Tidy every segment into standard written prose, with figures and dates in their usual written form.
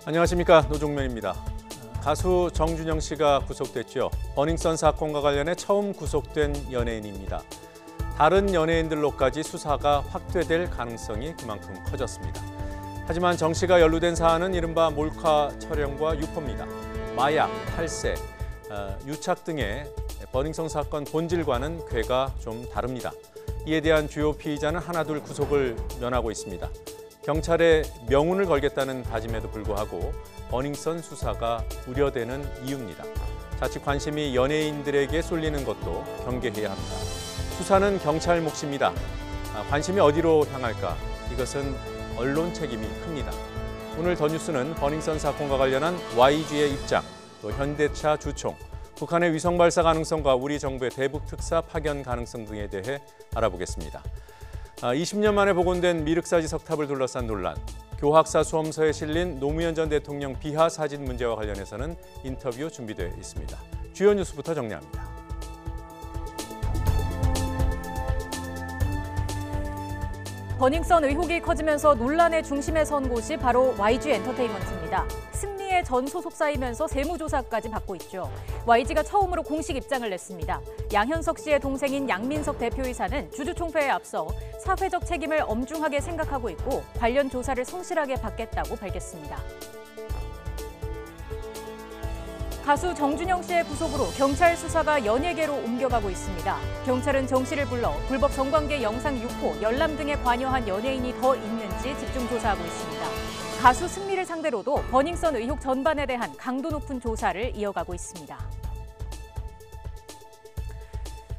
안녕하십니까, 노종면입니다. 가수 정준영 씨가 구속됐죠. 버닝썬 사건과 관련해 처음 구속된 연예인입니다. 다른 연예인들로까지 수사가 확대될 가능성이 그만큼 커졌습니다. 하지만 정 씨가 연루된 사안은 이른바 몰카 촬영과 유포입니다. 마약, 탈세, 유착 등의 버닝썬 사건 본질과는 궤가 좀 다릅니다. 이에 대한 주요 피의자는 하나둘 구속을 면하고 있습니다. 경찰에 명운을 걸겠다는 다짐에도 불구하고 버닝썬 수사가 우려되는 이유입니다. 자칫 관심이 연예인들에게 쏠리는 것도 경계해야 합니다. 수사는 경찰 몫입니다. 관심이 어디로 향할까? 이것은 언론 책임이 큽니다. 오늘 더 뉴스는 버닝썬 사건과 관련한 YG의 입장, 또 현대차 주총, 북한의 위성 발사 가능성과 우리 정부의 대북 특사 파견 가능성 등에 대해 알아보겠습니다. 20년 만에 복원된 미륵사지 석탑을 둘러싼 논란, 교학사 수험서에 실린 노무현 전 대통령 비하 사진 문제와 관련해서는 인터뷰 준비되어 있습니다. 주요 뉴스부터 정리합니다. 버닝썬 의혹이 커지면서 논란의 중심에 선 곳이 바로 YG 엔터테인먼트입니다. 승리의 전 소속사이면서 세무조사까지 받고 있죠. YG가 처음으로 공식 입장을 냈습니다. 양현석 씨의 동생인 양민석 대표이사는 주주총회에 앞서 사회적 책임을 엄중하게 생각하고 있고 관련 조사를 성실하게 받겠다고 밝혔습니다. 가수 정준영 씨의 구속으로 경찰 수사가 연예계로 옮겨가고 있습니다. 경찰은 정 씨를 불러 불법 성관계 영상 유포, 열람 등에 관여한 연예인이 더 있는지 집중 조사하고 있습니다. 가수 승리를 상대로도 버닝썬 의혹 전반에 대한 강도 높은 조사를 이어가고 있습니다.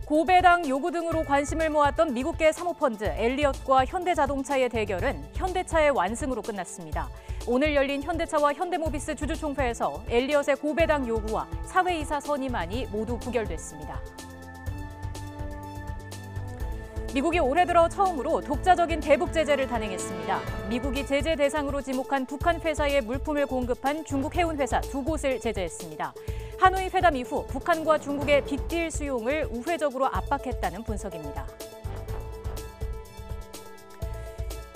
고배당 요구 등으로 관심을 모았던 미국계 사모펀드 엘리엇과 현대자동차의 대결은 현대차의 완승으로 끝났습니다. 오늘 열린 현대차와 현대모비스 주주총회에서 엘리엇의 고배당 요구와 사회이사 선임안이 모두 부결됐습니다. 미국이 올해 들어 처음으로 독자적인 대북 제재를 단행했습니다. 미국이 제재 대상으로 지목한 북한 회사에 물품을 공급한 중국 해운 회사 2곳을 제재했습니다. 하노이 회담 이후 북한과 중국의 빅딜 수용을 우회적으로 압박했다는 분석입니다.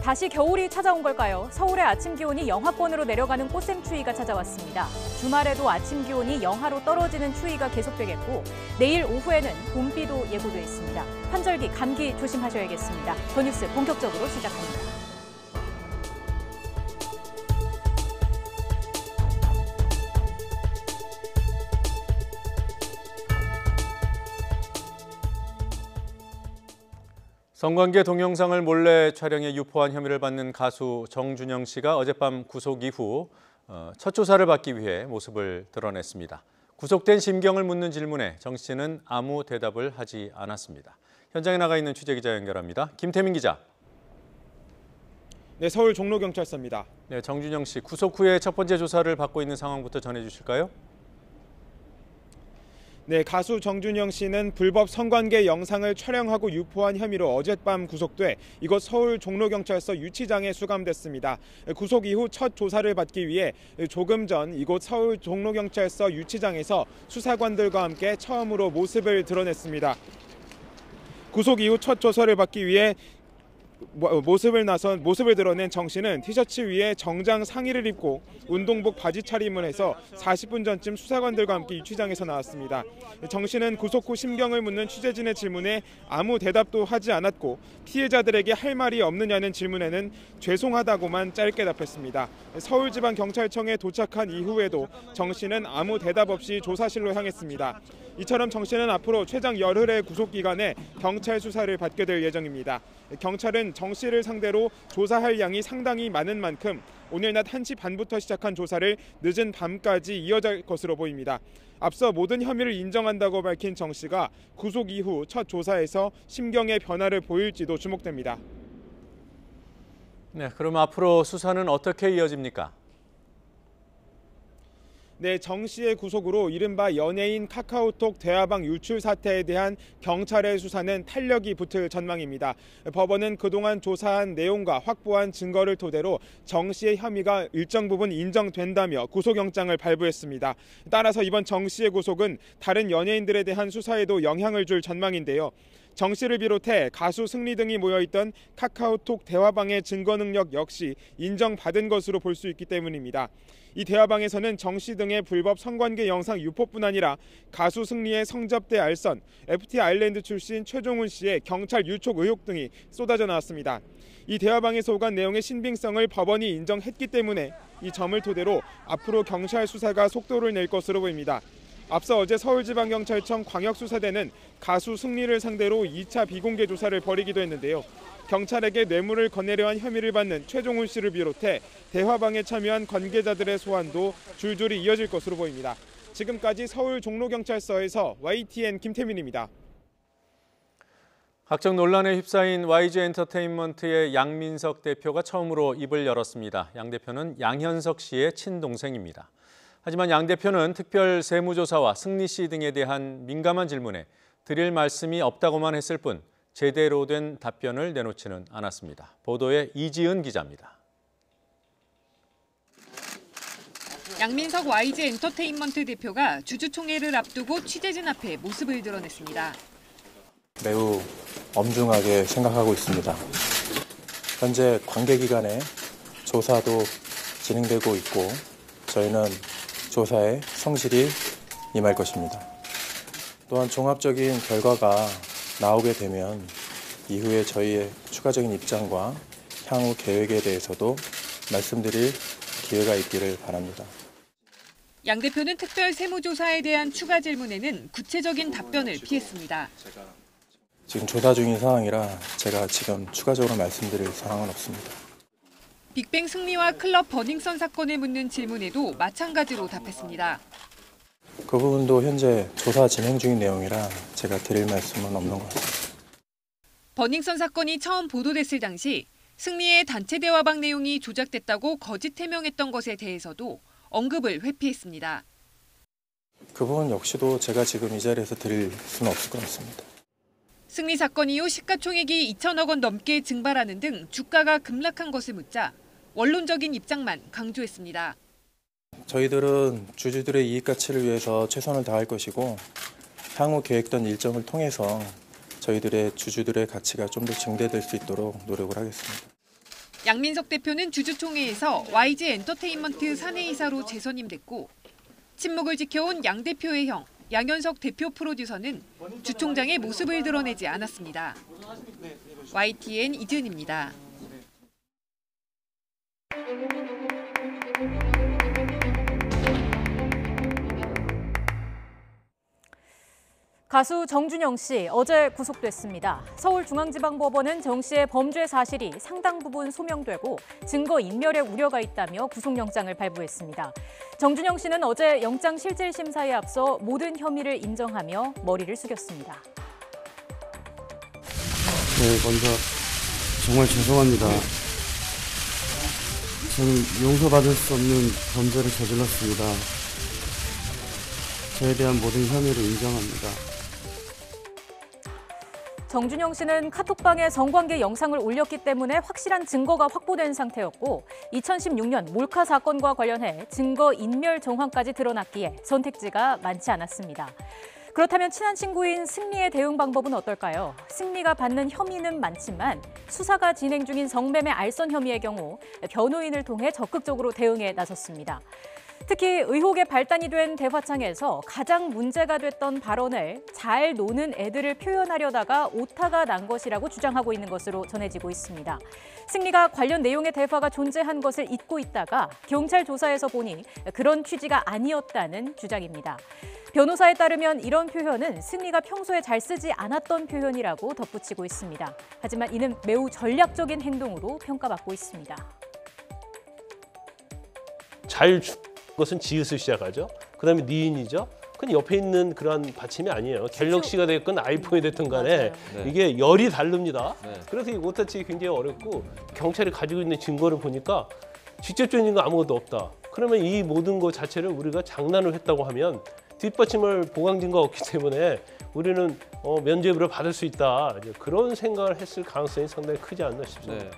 다시 겨울이 찾아온 걸까요? 서울의 아침 기온이 영하권으로 내려가는 꽃샘추위가 찾아왔습니다. 주말에도 아침 기온이 영하로 떨어지는 추위가 계속되겠고 내일 오후에는 봄비도 예고돼 있습니다. 환절기, 감기 조심하셔야겠습니다. 더 뉴스 본격적으로 시작합니다. 성관계 동영상을 몰래 촬영해 유포한 혐의를 받는 가수 정준영 씨가 어젯밤 구속 이후 첫 조사를 받기 위해 모습을 드러냈습니다. 구속된 심경을 묻는 질문에 정 씨는 아무 대답을 하지 않았습니다. 현장에 나가 있는 취재기자 연결합니다. 김태민 기자. 네, 서울 종로경찰서입니다. 네, 정준영 씨 구속 후에 첫 번째 조사를 받고 있는 상황부터 전해주실까요? 네, 가수 정준영 씨는 불법 성관계 영상을 촬영하고 유포한 혐의로 어젯밤 구속돼 이곳 서울 종로경찰서 유치장에 수감됐습니다. 구속 이후 첫 조사를 받기 위해 조금 전 이곳 서울 종로경찰서 유치장에서 수사관들과 함께 처음으로 모습을 드러냈습니다. 구속 이후 첫 조사를 받기 위해 모습을 드러낸 정 씨는 티셔츠 위에 정장 상의를 입고 운동복 바지 차림을 해서 40분 전쯤 수사관들과 함께 유치장에서 나왔습니다. 정 씨는 구속 후 심경을 묻는 취재진의 질문에 아무 대답도 하지 않았고 피해자들에게 할 말이 없느냐는 질문에는 죄송하다고만 짧게 답했습니다. 서울지방경찰청에 도착한 이후에도 정 씨는 아무 대답 없이 조사실로 향했습니다. 이처럼 정 씨는 앞으로 최장 열흘의 구속 기간에 경찰 수사를 받게 될 예정입니다. 경찰은 정 씨를 상대로 조사할 양이 상당히 많은 만큼 오늘 낮 1시 반부터 시작한 조사를 늦은 밤까지 이어질 것으로 보입니다. 앞서 모든 혐의를 인정한다고 밝힌 정 씨가 구속 이후 첫 조사에서 심경의 변화를 보일지도 주목됩니다. 네, 그럼 앞으로 수사는 어떻게 이어집니까? 네, 정 씨의 구속으로 이른바 연예인 카카오톡 대화방 유출 사태에 대한 경찰의 수사는 탄력이 붙을 전망입니다. 법원은 그동안 조사한 내용과 확보한 증거를 토대로 정 씨의 혐의가 일정 부분 인정된다며 구속영장을 발부했습니다. 따라서 이번 정 씨의 구속은 다른 연예인들에 대한 수사에도 영향을 줄 전망인데요. 정 씨를 비롯해 가수 승리 등이 모여있던 카카오톡 대화방의 증거 능력 역시 인정받은 것으로 볼 수 있기 때문입니다. 이 대화방에서는 정 씨 등의 불법 성관계 영상 유포뿐 아니라 가수 승리의 성접대 알선, FT 아일랜드 출신 최종훈 씨의 경찰 유촉 의혹 등이 쏟아져 나왔습니다. 이 대화방에서 오간 내용의 신빙성을 법원이 인정했기 때문에 이 점을 토대로 앞으로 경찰 수사가 속도를 낼 것으로 보입니다. 앞서 어제 서울지방경찰청 광역수사대는 가수 승리를 상대로 2차 비공개 조사를 벌이기도 했는데요. 경찰에게 뇌물을 건네려 한 혐의를 받는 최종훈 씨를 비롯해 대화방에 참여한 관계자들의 소환도 줄줄이 이어질 것으로 보입니다. 지금까지 서울 종로경찰서에서 YTN 김태민입니다. 각종 논란에 휩싸인 YG 엔터테인먼트의 양민석 대표가 처음으로 입을 열었습니다. 양 대표는 양현석 씨의 친동생입니다. 하지만 양 대표는 특별 세무조사와 승리 씨 등에 대한 민감한 질문에 드릴 말씀이 없다고만 했을 뿐 제대로 된 답변을 내놓지는 않았습니다. 보도에 이지은 기자입니다. 양민석 YG 엔터테인먼트 대표가 주주총회를 앞두고 취재진 앞에 모습을 드러냈습니다. 매우 엄중하게 생각하고 있습니다. 현재 관계기관의 조사도 진행되고 있고 저희는 조사에 성실히 임할 것입니다. 또한 종합적인 결과가 나오게 되면 이후에 저희의 추가적인 입장과 향후 계획에 대해서도 말씀드릴 기회가 있기를 바랍니다. 양 대표는 특별 세무조사에 대한 추가 질문에는 구체적인 답변을 피했습니다. 지금 조사 중인 상황이라 제가 지금 추가적으로 말씀드릴 사항은 없습니다. 빅뱅 승리와 클럽 버닝썬 사건을 묻는 질문에도 마찬가지로 답했습니다. 그 부분도 현재 조사 진행 중인 내용이라 제가 드릴 말씀은 없는 것 같습니다. 버닝썬 사건이 처음 보도됐을 당시 승리의 단체 대화방 내용이 조작됐다고 거짓 해명했던 것에 대해서도 언급을 회피했습니다. 그 부분 역시도 제가 지금 이 자리에서 드릴 수는 없을 것 같습니다. 승리 사건 이후 시가총액이 2천억 원 넘게 증발하는 등 주가가 급락한 것을 묻자 원론적인 입장만 강조했습니다. 저희들은 주주들의 이익 가치를 위해서 최선을 다할 것이고 향후 계획된 일정을 통해서 저희들의 주주들의 가치가 좀 더 증대될 수 있도록 노력을 하겠습니다. 양민석 대표는 주주총회에서 YG 엔터테인먼트 사내이사로 재선임됐고 친목을 지켜온 양 대표의 형 양현석 대표 프로듀서는 주총장의 모습을 드러내지 않았습니다. YTN 이지은입니다. 가수 정준영 씨 어제 구속됐습니다. 서울중앙지방법원은 정 씨의 범죄 사실이 상당 부분 소명되고 증거 인멸의 우려가 있다며 구속영장을 발부했습니다. 정준영 씨는 어제 영장 실질 심사에 앞서 모든 혐의를 인정하며 머리를 숙였습니다. 네, 먼저 정말 죄송합니다. 저는 용서받을 수 없는 범죄를 저질렀습니다. 저에 대한 모든 혐의를 인정합니다. 정준영 씨는 카톡방에 성관계 영상을 올렸기 때문에 확실한 증거가 확보된 상태였고 2016년 몰카 사건과 관련해 증거 인멸 정황까지 드러났기에 선택지가 많지 않았습니다. 그렇다면 친한 친구인 승리의 대응 방법은 어떨까요? 승리가 받는 혐의는 많지만 수사가 진행 중인 성매매 알선 혐의의 경우 변호인을 통해 적극적으로 대응에 나섰습니다. 특히 의혹의 발단이 된 대화창에서 가장 문제가 됐던 발언을 잘 노는 애들을 표현하려다가 오타가 난 것이라고 주장하고 있는 것으로 전해지고 있습니다. 승리가 관련 내용의 대화가 존재한 것을 잊고 있다가 경찰 조사에서 보니 그런 취지가 아니었다는 주장입니다. 변호사에 따르면 이런 표현은 승리가 평소에 잘 쓰지 않았던 표현이라고 덧붙이고 있습니다. 하지만 이는 매우 전략적인 행동으로 평가받고 있습니다. 잘 것은 지읒을 시작하죠. 그다음에 니인이죠. 그건 옆에 있는 그런 받침이 아니에요. 갤럭시가 됐건 아이폰이 됐든 간에 이게 열이 다릅니다. 그래서 이 오타치기 굉장히 어렵고 경찰이 가지고 있는 증거를 보니까 직접적인 거 아무것도 없다. 그러면 이 모든 것 자체를 우리가 장난을 했다고 하면 뒷받침을 보강 증거가 없기 때문에 우리는 면죄부를 받을 수 있다. 이제 그런 생각을 했을 가능성이 상당히 크지 않나 싶습니다.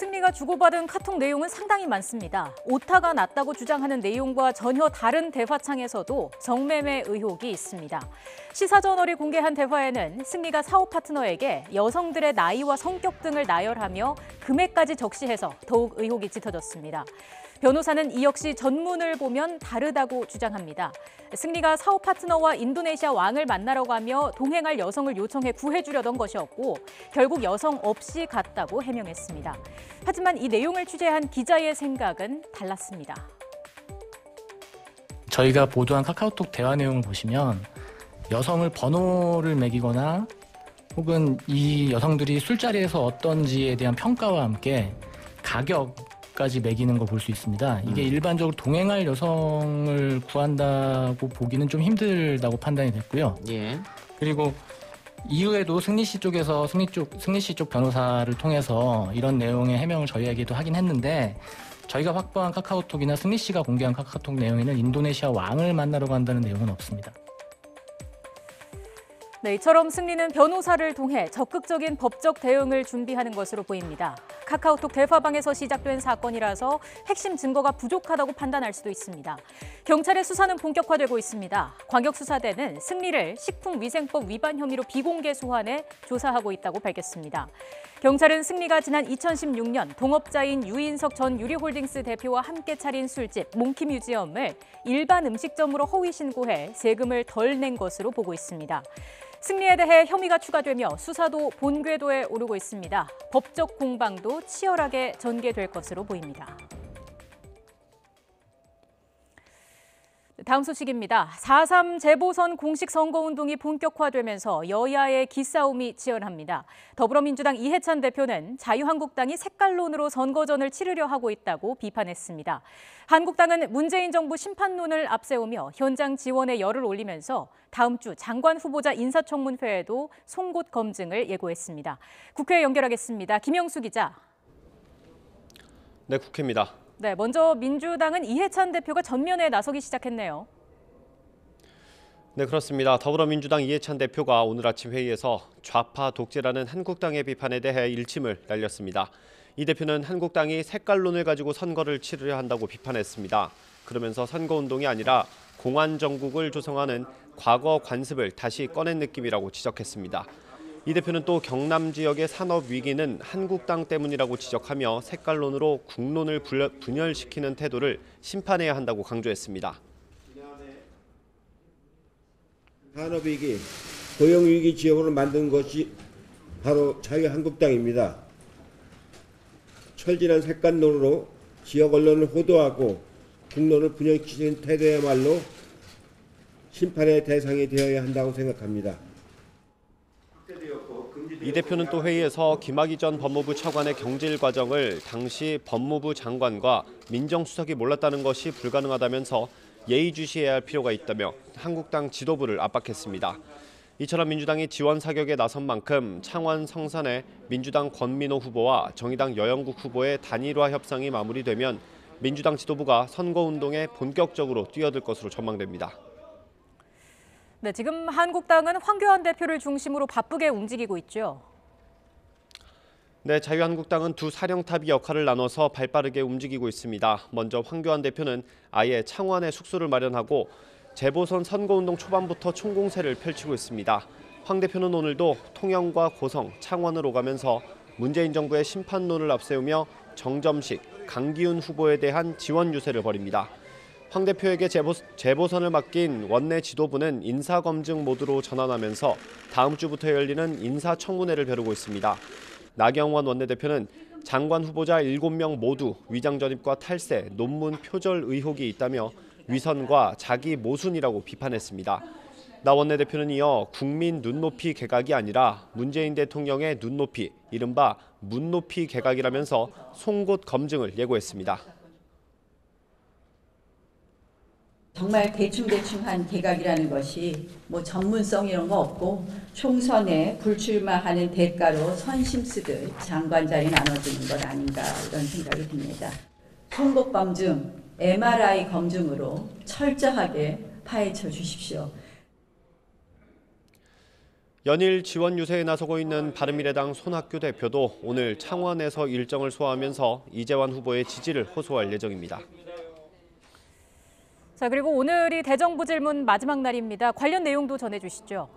승리가 주고받은 카톡 내용은 상당히 많습니다. 오타가 났다고 주장하는 내용과 전혀 다른 대화창에서도 성매매 의혹이 있습니다. 시사저널이 공개한 대화에는 승리가 사업 파트너에게 여성들의 나이와 성격 등을 나열하며 금액까지 적시해서 더욱 의혹이 짙어졌습니다. 변호사는 이 역시 전문을 보면 다르다고 주장합니다. 승리가 사업 파트너와 인도네시아 왕을 만나러 가며 동행할 여성을 요청해 구해주려던 것이었고 결국 여성 없이 갔다고 해명했습니다. 하지만 이 내용을 취재한 기자의 생각은 달랐습니다. 저희가 보도한 카카오톡 대화 내용을 보시면 여성을 번호를 매기거나 혹은 이 여성들이 술자리에서 어떤지에 대한 평가와 함께 가격까지 매기는 걸 볼 수 있습니다. 이게 일반적으로 동행할 여성을 구한다고 보기는 좀 힘들다고 판단이 됐고요. 예. 그리고 이후에도 승리 씨 쪽에서 승리 씨 쪽 변호사를 통해서 이런 내용의 해명을 저희에게도 하긴 했는데 저희가 확보한 카카오톡이나 승리 씨가 공개한 카카오톡 내용에는 인도네시아 왕을 만나러 간다는 내용은 없습니다. 네, 이처럼 승리는 변호사를 통해 적극적인 법적 대응을 준비하는 것으로 보입니다. 카카오톡 대화방에서 시작된 사건이라서 핵심 증거가 부족하다고 판단할 수도 있습니다. 경찰의 수사는 본격화되고 있습니다. 광역수사대는 승리를 식품위생법 위반 혐의로 비공개 소환해 조사하고 있다고 밝혔습니다. 경찰은 승리가 지난 2016년 동업자인 유인석 전 유리홀딩스 대표와 함께 차린 술집 몽키뮤지엄을 일반 음식점으로 허위 신고해 세금을 덜 낸 것으로 보고 있습니다. 승리에 대해 혐의가 추가되며 수사도 본궤도에 오르고 있습니다. 법적 공방도 치열하게 전개될 것으로 보입니다. 다음 소식입니다. 4.3 재보선 공식 선거운동이 본격화되면서 여야의 기싸움이 치열합니다. 더불어민주당 이해찬 대표는 자유한국당이 색깔론으로 선거전을 치르려 하고 있다고 비판했습니다. 한국당은 문재인 정부 심판론을 앞세우며 현장 지원에 열을 올리면서 다음 주 장관 후보자 인사청문회에도 송곳 검증을 예고했습니다. 국회에 연결하겠습니다. 김영수 기자. 네, 국회입니다. 네, 먼저 민주당은 이해찬 대표가 전면에 나서기 시작했네요. 네, 그렇습니다. 더불어민주당 이해찬 대표가 오늘 아침 회의에서 좌파 독재라는 한국당의 비판에 대해 일침을 날렸습니다. 이 대표는 한국당이 색깔론을 가지고 선거를 치르려 한다고 비판했습니다. 그러면서 선거운동이 아니라 공안정국을 조성하는 과거 관습을 다시 꺼낸 느낌이라고 지적했습니다. 이 대표는 또 경남 지역의 산업 위기는 한국당 때문이라고 지적하며 색깔론으로 국론을 분열시키는 태도를 심판해야 한다고 강조했습니다. 산업위기, 고용위기 지역으로 만든 것이 바로 자유한국당입니다. 철진한 색깔론으로 지역 언론을 호도하고 국론을 분열시키는 태도야말로 심판의 대상이 되어야 한다고 생각합니다. 이 대표는 또 회의에서 김학의 전 법무부 차관의 경질 과정을 당시 법무부 장관과 민정수석이 몰랐다는 것이 불가능하다면서 예의주시해야 할 필요가 있다며 한국당 지도부를 압박했습니다. 이처럼 민주당이 지원 사격에 나선 만큼 창원 성산의 민주당 권민호 후보와 정의당 여영국 후보의 단일화 협상이 마무리되면 민주당 지도부가 선거운동에 본격적으로 뛰어들 것으로 전망됩니다. 네, 지금 한국당은 황교안 대표를 중심으로 바쁘게 움직이고 있죠. 네, 자유한국당은 두 사령탑이 역할을 나눠서 발빠르게 움직이고 있습니다. 먼저 황교안 대표는 아예 창원에 숙소를 마련하고 재보선 선거운동 초반부터 총공세를 펼치고 있습니다. 황 대표는 오늘도 통영과 고성, 창원을 오가면서 문재인 정부의 심판론을 앞세우며 정점식, 강기훈 후보에 대한 지원 유세를 벌입니다. 황 대표에게 재보선을 맡긴 원내 지도부는 인사검증 모드로 전환하면서 다음 주부터 열리는 인사청문회를 벼르고 있습니다. 나경원 원내대표는 장관 후보자 7명 모두 위장 전입과 탈세, 논문 표절 의혹이 있다며 위선과 자기 모순이라고 비판했습니다. 나 원내대표는 이어 국민 눈높이 개각이 아니라 문재인 대통령의 눈높이, 이른바 문높이 개각이라면서 송곳 검증을 예고했습니다. 정말 대충한 개각이라는 것이 뭐 전문성 이런 거 없고 총선에 불출마하는 대가로 선심 쓰듯 장관 자리 나눠주는 것 아닌가 이런 생각이 듭니다. 송곳 검증, MRI 검증으로 철저하게 파헤쳐 주십시오. 연일 지원 유세에 나서고 있는 바른미래당 손학규 대표도 오늘 창원에서 일정을 소화하면서 이재환 후보의 지지를 호소할 예정입니다. 자, 그리고 오늘이 대정부 질문 마지막 날입니다. 관련 내용도 전해주시죠.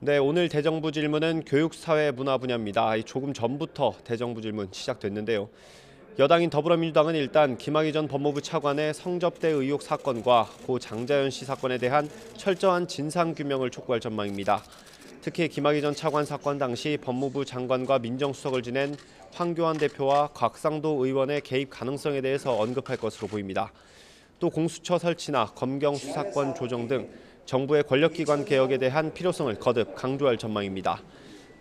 네, 오늘 대정부 질문은 교육사회문화 분야입니다. 조금 전부터 대정부 질문 시작됐는데요. 여당인 더불어민주당은 일단 김학의 전 법무부 차관의 성접대 의혹 사건과 고 장자연 씨 사건에 대한 철저한 진상규명을 촉구할 전망입니다. 특히 김학의 전 차관 사건 당시 법무부 장관과 민정수석을 지낸 황교안 대표와 곽상도 의원의 개입 가능성에 대해서 언급할 것으로 보입니다. 또 공수처 설치나 검경 수사권 조정 등 정부의 권력기관 개혁에 대한 필요성을 거듭 강조할 전망입니다.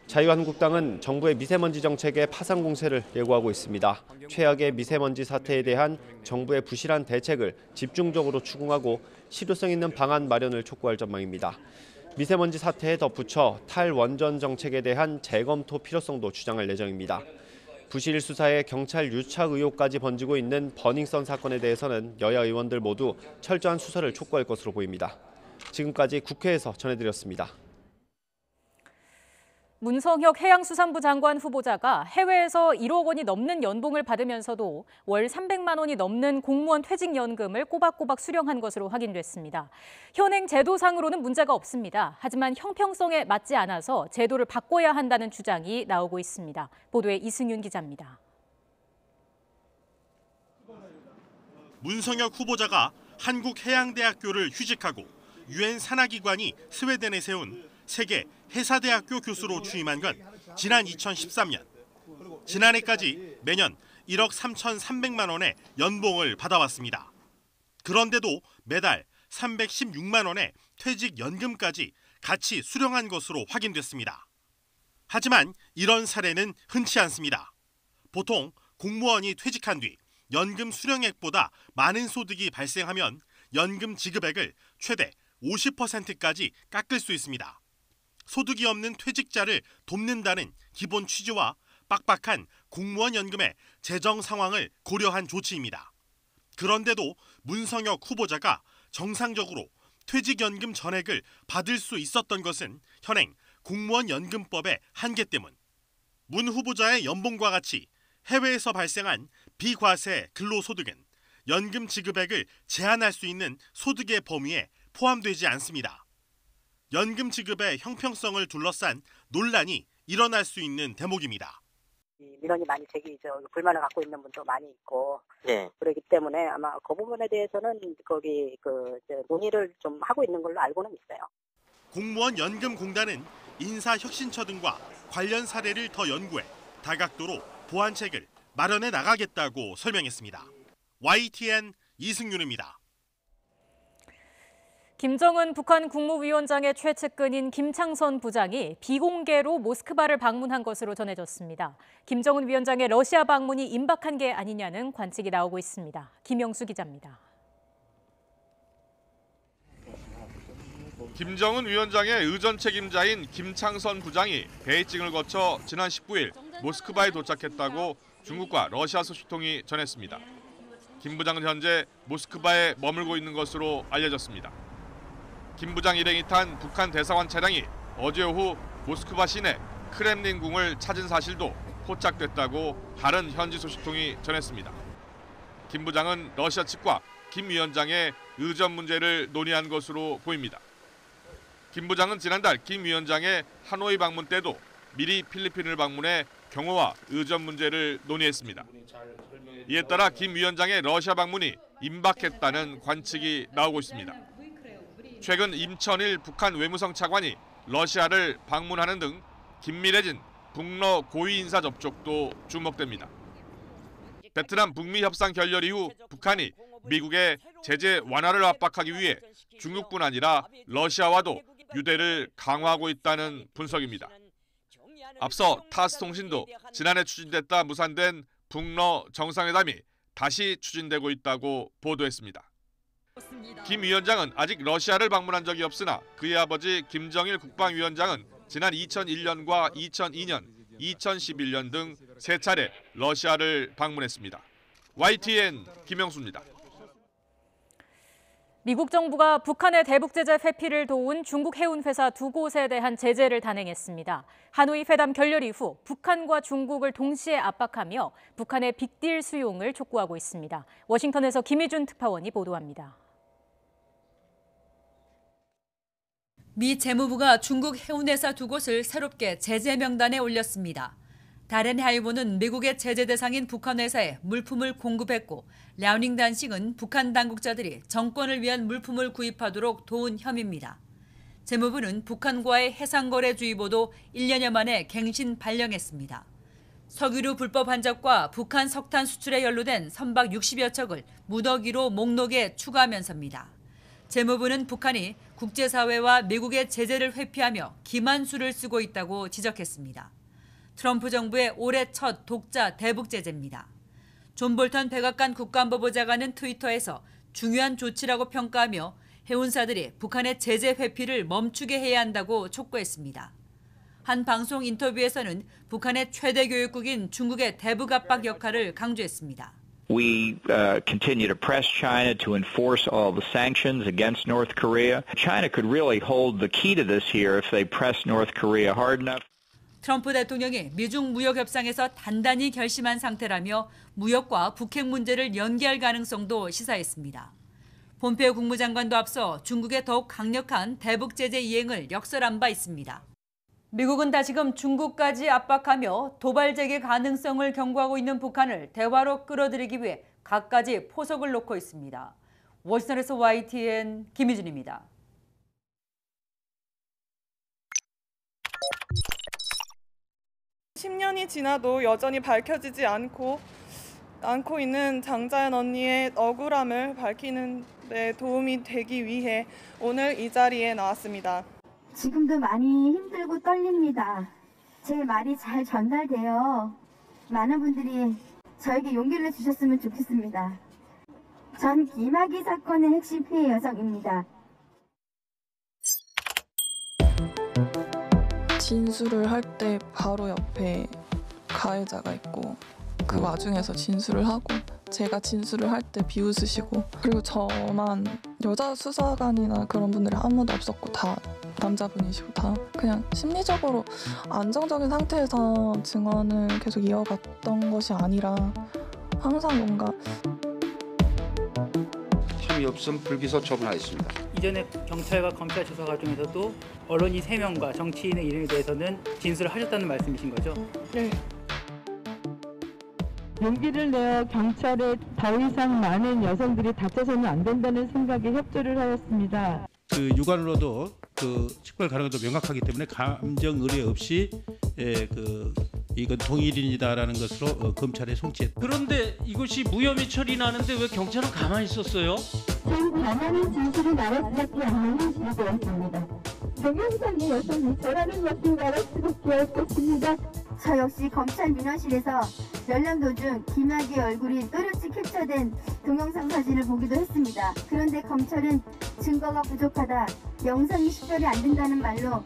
자유한국당은 정부의 미세먼지 정책에 파상 공세를 예고하고 있습니다. 최악의 미세먼지 사태에 대한 정부의 부실한 대책을 집중적으로 추궁하고 실효성 있는 방안 마련을 촉구할 전망입니다. 미세먼지 사태에 덧붙여 탈원전 정책에 대한 재검토 필요성도 주장할 예정입니다. 부실 수사에 경찰 유착 의혹까지 번지고 있는 버닝썬 사건에 대해서는 여야 의원들 모두 철저한 수사를 촉구할 것으로 보입니다. 지금까지 국회에서 전해드렸습니다. 문성혁 해양수산부 장관 후보자가 해외에서 1억 원이 넘는 연봉을 받으면서도 월 300만 원이 넘는 공무원 퇴직연금을 꼬박꼬박 수령한 것으로 확인됐습니다. 현행 제도상으로는 문제가 없습니다. 하지만 형평성에 맞지 않아서 제도를 바꿔야 한다는 주장이 나오고 있습니다. 보도에 이승윤 기자입니다. 문성혁 후보자가 한국해양대학교를 휴직하고 유엔 산하기관이 스웨덴에 세운 세계 해사대학교 교수로 취임한 건 지난 2013년. 지난해까지 매년 1억 3,300만 원의 연봉을 받아왔습니다. 그런데도 매달 316만 원의 퇴직연금까지 같이 수령한 것으로 확인됐습니다. 하지만 이런 사례는 흔치 않습니다. 보통 공무원이 퇴직한 뒤 연금 수령액보다 많은 소득이 발생하면 연금 지급액을 최대 50%까지 깎을 수 있습니다. 소득이 없는 퇴직자를 돕는다는 기본 취지와 빡빡한 공무원 연금의 재정 상황을 고려한 조치입니다. 그런데도 문성혁 후보자가 정상적으로 퇴직연금 전액을 받을 수 있었던 것은 현행 공무원 연금법의 한계 때문. 문 후보자의 연봉과 같이 해외에서 발생한 비과세 근로소득은 연금 지급액을 제한할 수 있는 소득의 범위에 포함되지 않습니다. 연금 지급의 형평성을 둘러싼 논란이 일어날 수 있는 대목입니다. 민원이 많이 불만을 갖고 있는 분도 많이 있고 네. 그렇기 때문에 아마 그 부분에 대해서는 논의를 좀 하고 있는 걸로 알고는 있어요. 공무원 연금공단은 인사혁신처 등과 관련 사례를 더 연구해 다각도로 보완책을 마련해 나가겠다고 설명했습니다. YTN 이승윤입니다. 김정은 북한 국무위원장의 최측근인 김창선 부장이 비공개로 모스크바를 방문한 것으로 전해졌습니다. 김정은 위원장의 러시아 방문이 임박한 게 아니냐는 관측이 나오고 있습니다. 김영수 기자입니다. 김정은 위원장의 의전 책임자인 김창선 부장이 베이징을 거쳐 지난 19일 모스크바에 도착했다고 중국과 러시아 소식통이 전했습니다. 김 부장은 현재 모스크바에 머물고 있는 것으로 알려졌습니다. 김 부장 일행이 탄 북한 대사관 차량이 어제 오후 모스크바 시내 크렘린궁을 찾은 사실도 포착됐다고 다른 현지 소식통이 전했습니다. 김 부장은 러시아 측과 김 위원장의 의전 문제를 논의한 것으로 보입니다. 김 부장은 지난달 김 위원장의 하노이 방문 때도 미리 필리핀을 방문해 경호와 의전 문제를 논의했습니다. 이에 따라 김 위원장의 러시아 방문이 임박했다는 관측이 나오고 있습니다. 최근 임천일 북한 외무성 차관이 러시아를 방문하는 등 긴밀해진 북러 고위 인사 접촉도 주목됩니다. 베트남 북미 협상 결렬 이후 북한이 미국의 제재 완화를 압박하기 위해 중국뿐 아니라 러시아와도 유대를 강화하고 있다는 분석입니다. 앞서 타스 통신도 지난해 추진됐다 무산된 북러 정상회담이 다시 추진되고 있다고 보도했습니다. 김 위원장은 아직 러시아를 방문한 적이 없으나 그의 아버지 김정일 국방위원장은 지난 2001년과 2002년, 2011년 등 3차례 러시아를 방문했습니다. YTN 김영수입니다. 미국 정부가 북한의 대북 제재 회피를 도운 중국 해운 회사 2곳에 대한 제재를 단행했습니다. 하노이 회담 결렬 이후 북한과 중국을 동시에 압박하며 북한의 빅딜 수용을 촉구하고 있습니다. 워싱턴에서 김희준 특파원이 보도합니다. 미 재무부가 중국 해운회사 2곳을 새롭게 제재 명단에 올렸습니다. 다렌 하이보는 미국의 제재 대상인 북한 회사에 물품을 공급했고 랴오닝 단싱은 북한 당국자들이 정권을 위한 물품을 구입하도록 도운 혐의입니다. 재무부는 북한과의 해상거래주의보도 1년여 만에 갱신 발령했습니다. 석유류 불법 환적과 북한 석탄 수출에 연루된 선박 60여 척을 무더기로 목록에 추가하면서입니다. 재무부는 북한이 국제사회와 미국의 제재를 회피하며 기만수를 쓰고 있다고 지적했습니다. 트럼프 정부의 올해 첫 독자 대북 제재입니다. 존 볼턴 백악관 국가안보보좌관은 트위터에서 중요한 조치라고 평가하며 해운사들이 북한의 제재 회피를 멈추게 해야 한다고 촉구했습니다. 한 방송 인터뷰에서는 북한의 최대 교육국인 중국의 대북 압박 역할을 강조했습니다. We continue to press China to enforce all the sanctions against North Korea. China could really hold the key to this here if they press North Korea hard enough. 트럼프 대통령이 미중 무역 협상에서 단단히 결심한 상태라며 무역과 북핵 문제를 연기할 가능성도 시사했습니다. 폼페오 국무장관도 앞서 중국의 더욱 강력한 대북 제재 이행을 역설한 바 있습니다. 미국은 다시금 중국까지 압박하며 도발 재개 가능성을 경고하고 있는 북한을 대화로 끌어들이기 위해 갖가지 포석을 놓고 있습니다. 워싱턴에서 YTN 김희준입니다. (10년이) 지나도 여전히 밝혀지지 않고 있는 장자연 언니의 억울함을 밝히는 데 도움이 되기 위해 오늘 이 자리에 나왔습니다. 지금도 많이 힘들고 떨립니다. 제 말이 잘 전달되어 많은 분들이 저에게 용기를 주셨으면 좋겠습니다. 전 김학의 사건의 핵심 피해 여성입니다. 진술을 할 때 바로 옆에 가해자가 있고 그 와중에서 진술을 하고 제가 진술을 할 때 비웃으시고 그리고 저만 여자 수사관이나 그런 분들이 아무도 없었고 다 남자분이시고 다 그냥 심리적으로 안정적인 상태에서 증언을 계속 이어갔던 것이 아니라 항상 뭔가 혐의 없음 불기소 처분하였습니다. 이전에 경찰과 검찰 조사 과정에서도 언론인 3명과 정치인의 이름에 대해서는 진술을 하셨다는 말씀이신 거죠? 네. 용기를 내어 경찰에 더 이상 많은 여성들이 다쳐서는 안 된다는 생각에 협조를 하였습니다. 그 육안으로도 그 식별 가능성도 명확하기 때문에 감정 의뢰 없이 이건 동일인이다라는 것으로 검찰에 송치했다. 그런데 이것이 무혐의 처리 나는데 왜 경찰은 가만히 있었어요? 전 가만히 진술이 나올 수밖에 없는 일이었습니다. 동영상의 여성이 저라는 것을 알을 수밖에 없었습니다. 저 역시 검찰 민원실에서 연락 도중 김학의 얼굴이 또렷이 캡처된 동영상 사진을 보기도 했습니다. 그런데 검찰은 증거가 부족하다, 영상이 식별이 안 된다는 말로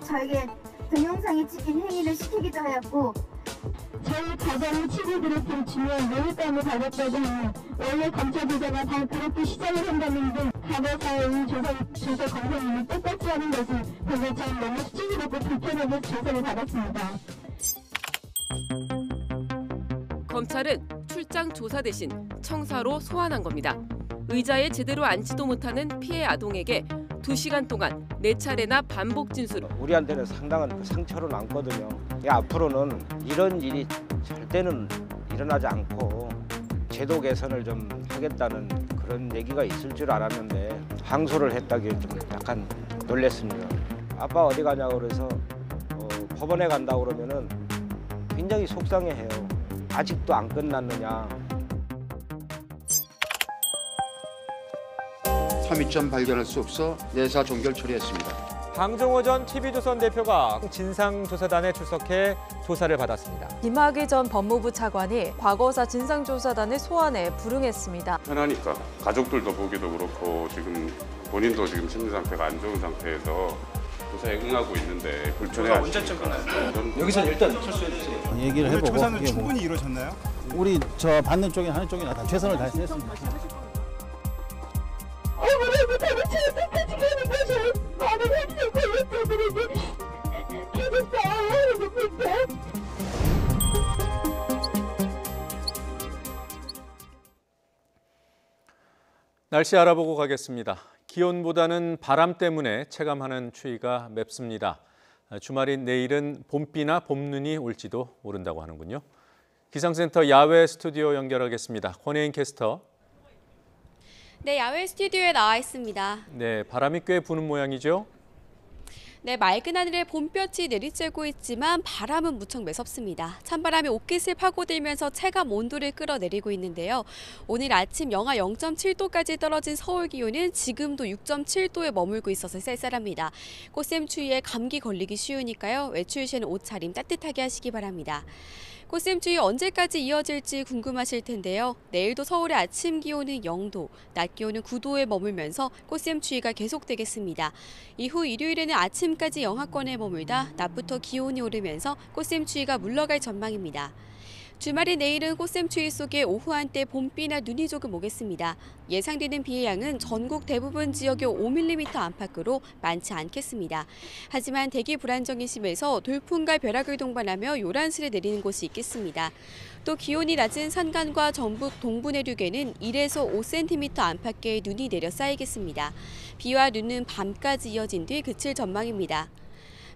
저에게 동영상에 찍힌 행위를 시키기도 하였고 저희 가정의 친구들을 훔치면 모욕감을 받았다고 하며 원래 검찰 조사가 다 그렇게 시작을 한다는 등 가해사의 조사 검사님이 똑같이 하는 것을 보고 전 너무 수치스럽고 불편하게 조사를 받았습니다. 검찰은 출장 조사 대신 청사로 소환한 겁니다. 의자에 제대로 앉지도 못하는 피해 아동에게 2시간 동안 4차례나 반복 진술. 우리한테는 상당한 상처로 남거든요. 앞으로는 이런 일이 절대는 일어나지 않고 제도 개선을 좀 하겠다는 그런 얘기가 있을 줄 알았는데 항소를 했다기에 좀 약간 놀랐습니다. 아빠 어디 가냐고 그래서 법원에 간다고 그러면은 굉장히 속상해해요. 아직도 안 끝났느냐. 혐의점 발견할 수 없어 내사 종결 처리했습니다. 방종호 전 TV조선 대표가 진상조사단에 출석해 조사를 받았습니다. 김학의 전 법무부 차관이 과거사 진상조사단의 소환에 불응했습니다. 편하니까 가족들도 보기도 그렇고 지금 본인도 지금 심리 상태가 안 좋은 상태에서 조사에 응하고 있는데 조사 불편해하시니까 언제쯤 끝나요? 여기서 일단 철수해 주세요. 얘기를 해보고 조사는 그게 뭐 충분히 이루어졌나요? 우리 저 받는 쪽이나 하는 쪽이나 다 최선을 다했습니다. 날씨 알아보고 가겠습니다. 기온보다는 바람 때문에 체감하는 추위가 맵습니다. 주말인 내일은 봄비나 봄눈이 올지도 모른다고 하는군요. 기상센터 야외 스튜디오 연결하겠습니다. 권혜인 캐스터. 네, 야외 스튜디오에 나와 있습니다. 네, 바람이 꽤 부는 모양이죠? 네, 맑은 하늘에 봄볕이 내리쬐고 있지만 바람은 무척 매섭습니다. 찬바람이 옷깃을 파고들면서 체감 온도를 끌어내리고 있는데요. 오늘 아침 영하 0.7도까지 떨어진 서울 기온은 지금도 6.7도에 머물고 있어서 쌀쌀합니다. 꽃샘추위에 감기 걸리기 쉬우니까요. 외출 시에는 옷차림 따뜻하게 하시기 바랍니다. 꽃샘추위 언제까지 이어질지 궁금하실 텐데요. 내일도 서울의 아침 기온은 0도, 낮 기온은 9도에 머물면서 꽃샘추위가 계속되겠습니다. 이후 일요일에는 아침까지 영하권에 머물다 낮부터 기온이 오르면서 꽃샘추위가 물러갈 전망입니다. 주말인 내일은 꽃샘추위 속에 오후 한때 봄비나 눈이 조금 오겠습니다. 예상되는 비의 양은 전국 대부분 지역의 5mm 안팎으로 많지 않겠습니다. 하지만 대기 불안정이 심해서 돌풍과 벼락을 동반하며 요란스레 내리는 곳이 있겠습니다. 또 기온이 낮은 산간과 전북 동부 내륙에는 1에서 5cm 안팎의 눈이 내려 쌓이겠습니다. 비와 눈은 밤까지 이어진 뒤 그칠 전망입니다.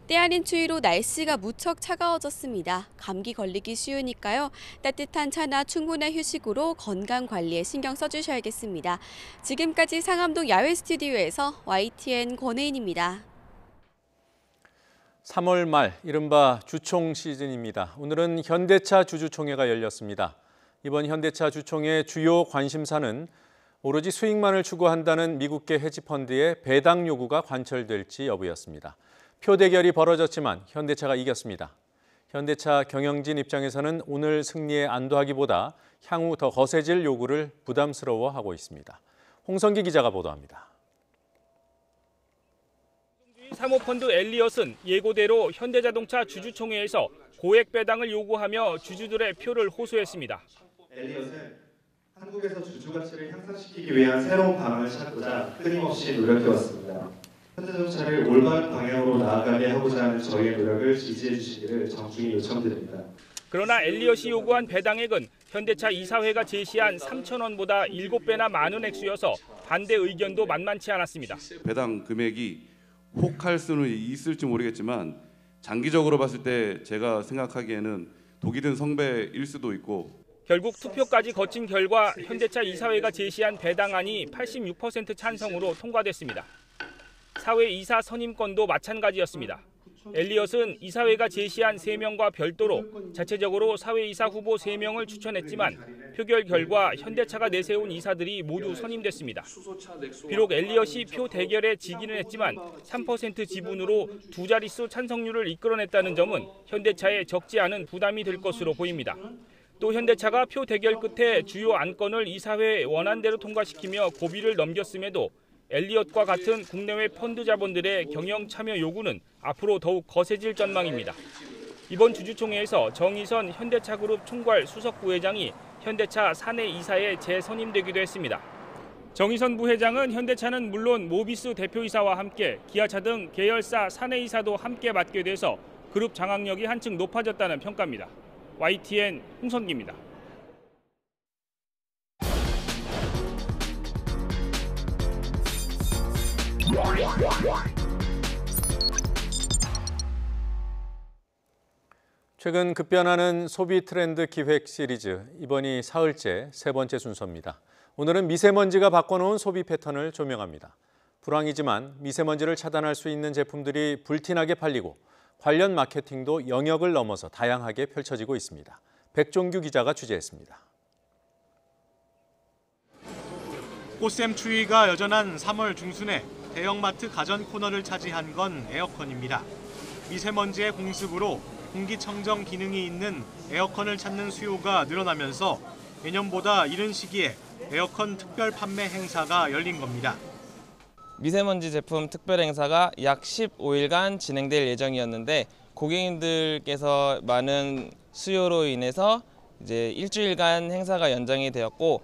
때아닌 추위로 날씨가 무척 차가워졌습니다. 감기 걸리기 쉬우니까요. 따뜻한 차나 충분한 휴식으로 건강 관리에 신경 써주셔야겠습니다. 지금까지 상암동 야외 스튜디오에서 YTN 권혜인입니다. 3월 말 이른바 주총 시즌입니다. 오늘은 현대차 주주총회가 열렸습니다. 이번 현대차 주총회 주요 관심사는 오로지 수익만을 추구한다는 미국계 헤지펀드의 배당 요구가 관철될지 여부였습니다. 표 대결이 벌어졌지만 현대차가 이겼습니다. 현대차 경영진 입장에서는 오늘 승리에 안도하기보다 향후 더 거세질 요구를 부담스러워하고 있습니다. 홍성기 기자가 보도합니다. 사모펀드 엘리엇은 예고대로 현대자동차 주주총회에서 고액 배당을 요구하며 주주들의 표를 호소했습니다. 엘리엇은 한국에서 주주 가치를 향상시키기 위한 새로운 방안을 찾고자 끊임없이 노력해왔습니다. 현대자동차를 올바른 방향으로 나아가게 하고자 하는 저희의 노력을 지지해 주시기를 정중히 요청드립니다. 그러나 엘리엇이 요구한 배당액은 현대차 이사회가 제시한 3,000원보다 7배나 많은 액수여서 반대 의견도 만만치 않았습니다. 배당 금액이 혹할 수는 있을지 모르겠지만 장기적으로 봤을 때 제가 생각하기에는 독이 든 성배일 수도 있고 결국 투표까지 거친 결과 현대차 이사회가 제시한 배당안이 86% 찬성으로 통과됐습니다. 사회 이사 선임권도 마찬가지였습니다. 엘리엇은 이사회가 제시한 3명과 별도로 자체적으로 사회이사 후보 3명을 추천했지만 표결 결과 현대차가 내세운 이사들이 모두 선임됐습니다. 비록 엘리엇이 표 대결에 지기는 했지만 3% 지분으로 두 자릿수 찬성률을 이끌어냈다는 점은 현대차에 적지 않은 부담이 될 것으로 보입니다. 또 현대차가 표 대결 끝에 주요 안건을 이사회에 원안대로 통과시키며 고비를 넘겼음에도 엘리엇과 같은 국내외 펀드 자본들의 경영 참여 요구는 앞으로 더욱 거세질 전망입니다. 이번 주주총회에서 정의선 현대차그룹 총괄 수석 부회장이 현대차 사내 이사에 재선임되기도 했습니다. 정의선 부회장은 현대차는 물론 모비스 대표이사와 함께 기아차 등 계열사 사내 이사도 함께 맡게 돼서 그룹 장악력이 한층 높아졌다는 평가입니다. YTN 홍성기입니다. 최근 급변하는 소비 트렌드 기획 시리즈, 이번이 사흘째 세 번째 순서입니다. 오늘은 미세먼지가 바꿔놓은 소비 패턴을 조명합니다. 불황이지만 미세먼지를 차단할 수 있는 제품들이 불티나게 팔리고 관련 마케팅도 영역을 넘어서 다양하게 펼쳐지고 있습니다. 백종규 기자가 취재했습니다. 꽃샘추위가 여전한 3월 중순에 대형마트 가전 코너를 차지한 건 에어컨입니다. 미세먼지의 공습으로 공기청정 기능이 있는 에어컨을 찾는 수요가 늘어나면서 예년보다 이른 시기에 에어컨 특별 판매 행사가 열린 겁니다. 미세먼지 제품 특별 행사가 약 15일간 진행될 예정이었는데 고객님들께서 많은 수요로 인해서 이제 일주일간 행사가 연장이 되었고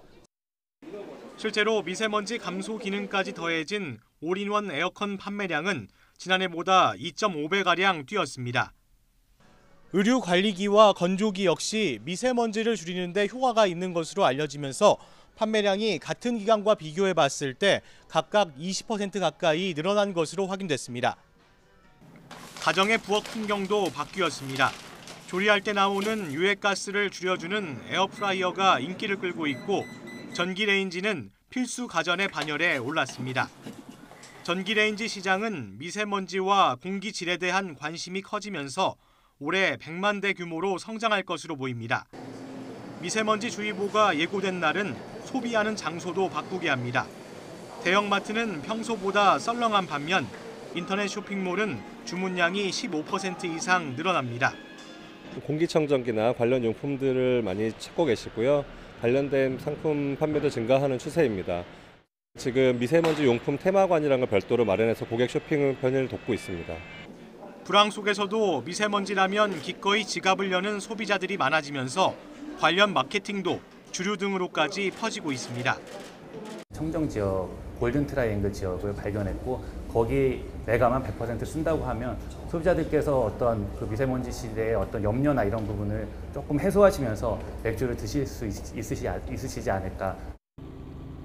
실제로 미세먼지 감소 기능까지 더해진 올인원 에어컨 판매량은 지난해보다 2.5배가량 뛰었습니다. 의류 관리기와 건조기 역시 미세먼지를 줄이는 데 효과가 있는 것으로 알려지면서 판매량이 같은 기간과 비교해 봤을 때 각각 20% 가까이 늘어난 것으로 확인됐습니다. 가정의 부엌 풍경도 바뀌었습니다. 조리할 때 나오는 유해가스를 줄여주는 에어프라이어가 인기를 끌고 있고 전기레인지는 필수 가전의 반열에 올랐습니다. 전기레인지 시장은 미세먼지와 공기질에 대한 관심이 커지면서 올해 100만 대 규모로 성장할 것으로 보입니다. 미세먼지 주의보가 예고된 날은 소비하는 장소도 바꾸게 합니다. 대형마트는 평소보다 썰렁한 반면 인터넷 쇼핑몰은 주문량이 15% 이상 늘어납니다. 공기청정기나 관련 용품들을 많이 찾고 계시고요. 관련된 상품 판매도 증가하는 추세입니다. 지금 미세먼지 용품 테마관이라는 걸 별도로 마련해서 고객 쇼핑 편의를 돕고 있습니다. 불황 속에서도 미세먼지라면 기꺼이 지갑을 여는 소비자들이 많아지면서 관련 마케팅도 주류 등으로까지 퍼지고 있습니다. 청정지역, 골든트라이앵글 지역을 발견했고 거기 메가만 100% 쓴다고 하면 소비자들께서 어떤 그 미세먼지 시대의 어떤 염려나 이런 부분을 조금 해소하시면서 맥주를 드실 수 있으시지 않을까.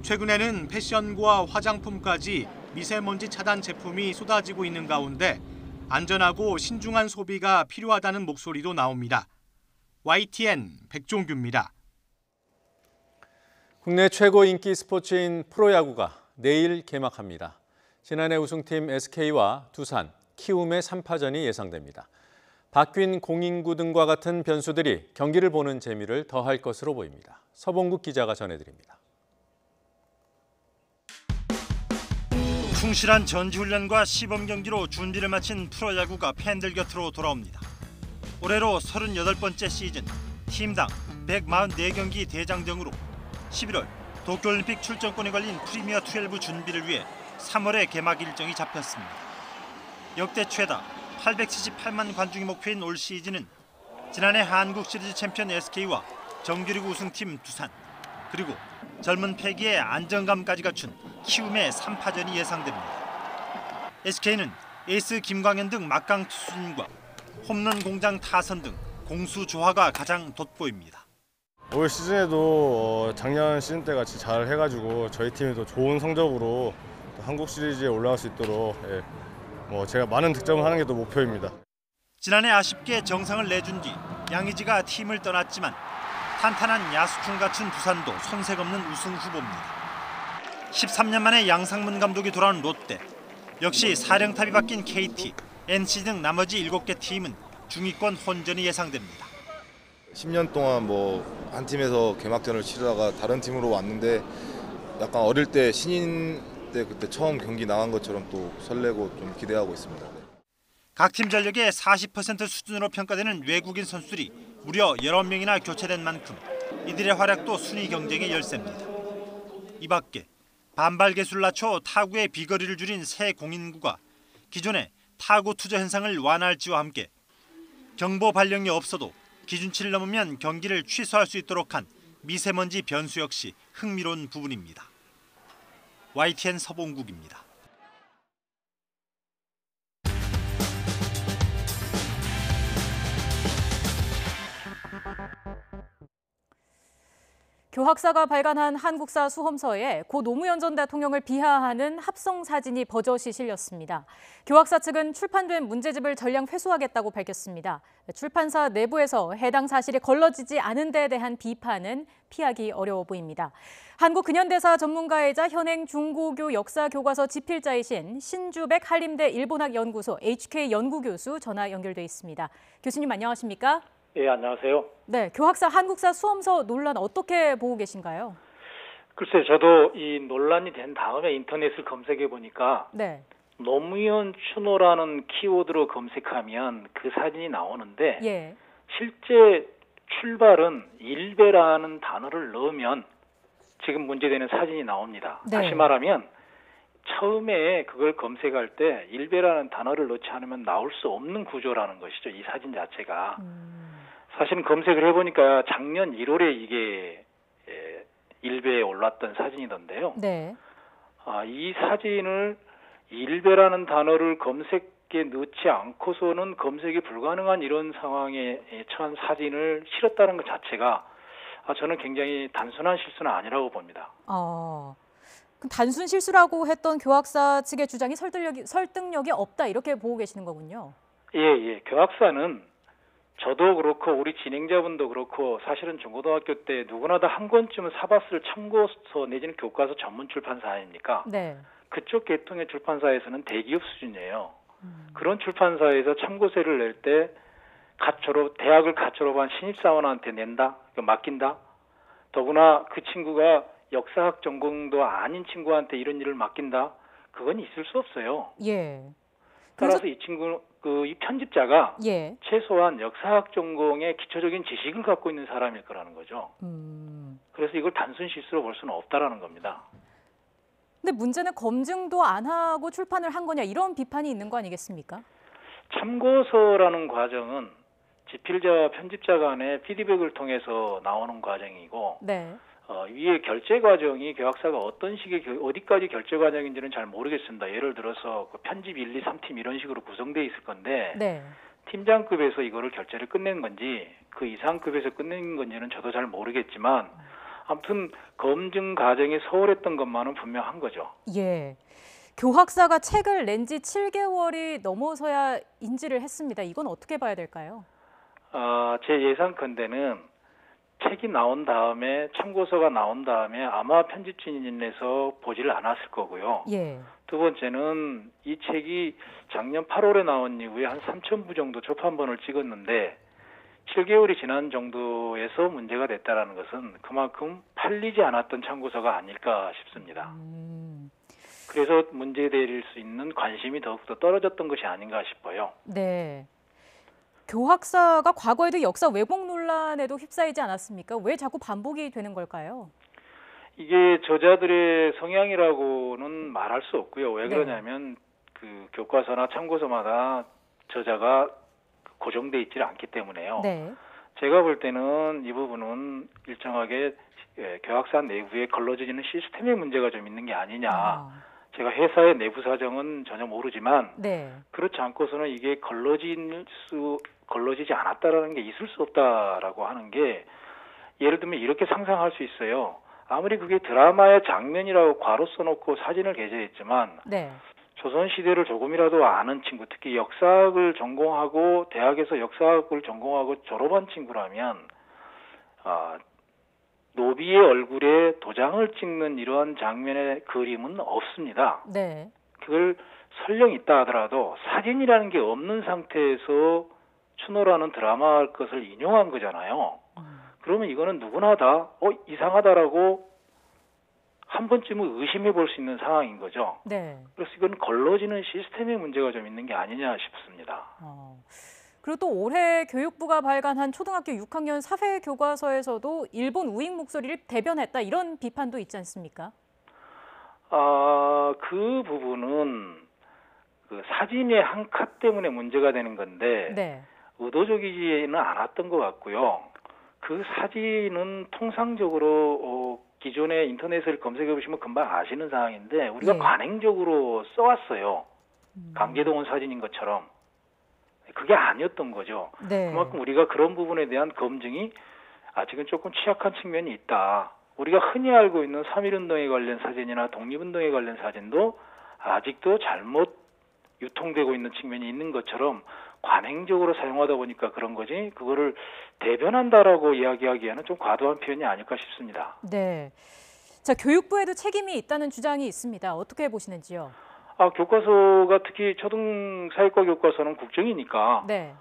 최근에는 패션과 화장품까지 미세먼지 차단 제품이 쏟아지고 있는 가운데 안전하고 신중한 소비가 필요하다는 목소리도 나옵니다. YTN 백종규입니다. 국내 최고 인기 스포츠인 프로야구가 내일 개막합니다. 지난해 우승팀 SK와 두산, 키움의 3파전이 예상됩니다. 바뀐 공인구 등과 같은 변수들이 경기를 보는 재미를 더할 것으로 보입니다. 서봉국 기자가 전해드립니다. 충실한 전지훈련과 시범 경기로 준비를 마친 프로야구가 팬들 곁으로 돌아옵니다. 올해로 38번째 시즌, 팀당 144경기 대장정으로 11월 도쿄올림픽 출전권이 걸린 프리미어 12 준비를 위해 3월에 개막 일정이 잡혔습니다. 역대 최다 878만 관중이 목표인 올 시즌은 지난해 한국 시리즈 챔피언 SK와 정규리그 우승팀 두산, 그리고 젊은 패기에 안정감까지 갖춘 키움의 3파전이 예상됩니다. SK는 에이스 김광현 등 막강 투수진과 홈런 공장 타선 등 공수 조화가 가장 돋보입니다. 올 시즌에도 작년 시즌 때 같이 잘 해가지고 저희 팀이 더 좋은 성적으로 한국 시리즈에 올라갈 수 있도록 제가 많은 득점을 하는 게 또 목표입니다. 지난해 아쉽게 정상을 내준 뒤 양의지가 팀을 떠났지만 탄탄한 야수충 갖춘 두산도 손색 없는 우승 후보입니다. 13년 만에 양상문 감독이 돌아온 롯데, 역시 사령탑이 바뀐 KT, NC 등 나머지 7개 팀은 중위권 혼전이 예상됩니다. 10년 동안 한 팀에서 개막전을 치르다가 다른 팀으로 왔는데 약간 어릴 때 신인 때 그때 처음 경기 나간 것처럼 또 설레고 좀 기대하고 있습니다. 각 팀 전력의 40% 수준으로 평가되는 외국인 선수들이 무려 11명이나 교체된 만큼 이들의 활약도 순위 경쟁의 열세입니다. 이 밖에 반발 계수를 낮춰 타구의 비거리를 줄인 새 공인구가 기존의 타구 투저 현상을 완화할지와 함께 경보 발령이 없어도 기준치를 넘으면 경기를 취소할 수 있도록 한 미세먼지 변수 역시 흥미로운 부분입니다. YTN 서봉국입니다. 교학사가 발간한 한국사 수험서에 고 노무현 전 대통령을 비하하는 합성 사진이 버젓이 실렸습니다. 교학사 측은 출판된 문제집을 전량 회수하겠다고 밝혔습니다. 출판사 내부에서 해당 사실이 걸러지지 않은 데에 대한 비판은 피하기 어려워 보입니다. 한국근현대사 전문가이자 현행 중고교 역사 교과서 집필자이신 신주백 한림대 일본학 연구소 HK 연구교수 전화 연결돼 있습니다. 교수님 안녕하십니까? 예, 안녕하세요. 네, 교학사 한국사 수험서 논란 어떻게 보고 계신가요? 글쎄, 저도 이 논란이 된 다음에 인터넷을 검색해 보니까 네. 노무현 추노라는 키워드로 검색하면 그 사진이 나오는데 예. 실제 출발은 일베라는 단어를 넣으면 지금 문제되는 사진이 나옵니다. 네. 다시 말하면 처음에 그걸 검색할 때 일베라는 단어를 넣지 않으면 나올 수 없는 구조라는 것이죠. 이 사진 자체가. 사실은 검색을 해보니까 작년 1월에 이게 일베에 올랐던 사진이던데요. 네. 이 사진을 일베라는 단어를 검색에 넣지 않고서는 검색이 불가능한 이런 상황에 처한 사진을 실었다는 것 자체가 저는 굉장히 단순한 실수는 아니라고 봅니다. 그럼 단순 실수라고 했던 교학사 측의 주장이 설득력이 없다 이렇게 보고 계시는 거군요. 예. 교학사는 저도 그렇고 우리 진행자분도 그렇고 사실은 중고등학교 때 누구나 다 한 권쯤은 사봤을 참고서 내지는 교과서 전문 출판사 아닙니까? 네. 그쪽 계통의 출판사에서는 대기업 수준이에요. 그런 출판사에서 참고서를 낼 때 대학을 갓 졸업한 신입사원한테 낸다, 맡긴다. 더구나 그 친구가 역사학 전공도 아닌 친구한테 이런 일을 맡긴다. 그건 있을 수 없어요. 예. 따라서 이 친구, 이 편집자가 예. 최소한 역사학 전공의 기초적인 지식을 갖고 있는 사람일 거라는 거죠. 그래서 이걸 단순 실수로 볼 수는 없다라는 겁니다. 근데 문제는 검증도 안 하고 출판을 한 거냐 이런 비판이 있는 거 아니겠습니까? 참고서라는 과정은 집필자와 편집자 간의 피드백을 통해서 나오는 과정이고 네. 위에 결제 과정이 교학사가 어떤 식의 어디까지 결제 과정인지는 잘 모르겠습니다. 예를 들어서 그 편집 1, 2, 3팀 이런 식으로 구성되어 있을 건데 네. 팀장급에서 이거를 결제를 끝낸 건지 그 이상급에서 끝낸 건지는 저도 잘 모르겠지만 아무튼 검증 과정이 소홀했던 것만은 분명한 거죠. 예. 교학사가 책을 낸 지 7개월이 넘어서야 인지를 했습니다. 이건 어떻게 봐야 될까요? 제 예상컨대는 책이 나온 다음에 참고서가 나온 다음에 아마 편집진에서 보지를 않았을 거고요. 예. 두 번째는 이 책이 작년 8월에 나온 이후에 한 3,000부 정도 초판본을 찍었는데 7개월이 지난 정도에서 문제가 됐다는 것은 그만큼 팔리지 않았던 참고서가 아닐까 싶습니다. 그래서 문제될 수 있는 관심이 더욱더 떨어졌던 것이 아닌가 싶어요. 네. 교학사가 과거에도 역사 왜곡 논란에도 휩싸이지 않았습니까? 왜 자꾸 반복이 되는 걸까요? 이게 저자들의 성향이라고는 말할 수 없고요. 왜 그러냐면 그 교과서나 참고서마다 저자가 고정돼 있지 않기 때문에요. 네. 제가 볼 때는 이 부분은 일정하게 교학사 내부에 걸러지는 시스템의 문제가 좀 있는 게 아니냐. 제가 회사의 내부 사정은 전혀 모르지만 네. 그렇지 않고서는 이게 걸러지지 않았다라는 게 있을 수 없다라고 하는 게 예를 들면 이렇게 상상할 수 있어요. 아무리 그게 드라마의 장면이라고 괄호 써놓고 사진을 게재했지만 네. 조선시대를 조금이라도 아는 친구, 특히 역사학을 전공하고 대학에서 역사학을 전공하고 졸업한 친구라면 노비의 얼굴에 도장을 찍는 이러한 장면의 그림은 없습니다. 네. 그걸 설령 있다 하더라도 사진이라는 게 없는 상태에서 추노라는 드라마 것을 인용한 거잖아요. 그러면 이거는 누구나 다 이상하다라고 한 번쯤은 의심해 볼 수 있는 상황인 거죠. 네. 그래서 이건 걸러지는 시스템의 문제가 좀 있는 게 아니냐 싶습니다. 그리고 또 올해 교육부가 발간한 초등학교 6학년 사회 교과서에서도 일본 우익 목소리를 대변했다 이런 비판도 있지 않습니까? 그 부분은 그 사진의 한 컷 때문에 문제가 되는 건데 네. 의도적이지는 않았던 것 같고요. 그 사진은 통상적으로 기존의 인터넷을 검색해 보시면 금방 아시는 사항인데 우리가 관행적으로 써왔어요. 강제동원 사진인 것처럼. 그게 아니었던 거죠. 네. 그만큼 우리가 그런 부분에 대한 검증이 아직은 조금 취약한 측면이 있다. 우리가 흔히 알고 있는 3.1운동에 관련 사진이나 독립운동에 관련 사진도 아직도 잘못 유통되고 있는 측면이 있는 것처럼 관행적으로 사용하다 보니까 그런 거지 그거를 대변한다라고 이야기하기에는 좀 과도한 표현이 아닐까 싶습니다. 네. 자, 교육부에도 책임이 있다는 주장이 있습니다. 어떻게 보시는지요? 교과서가 특히 초등사회과 교과서는 국정이니까 네.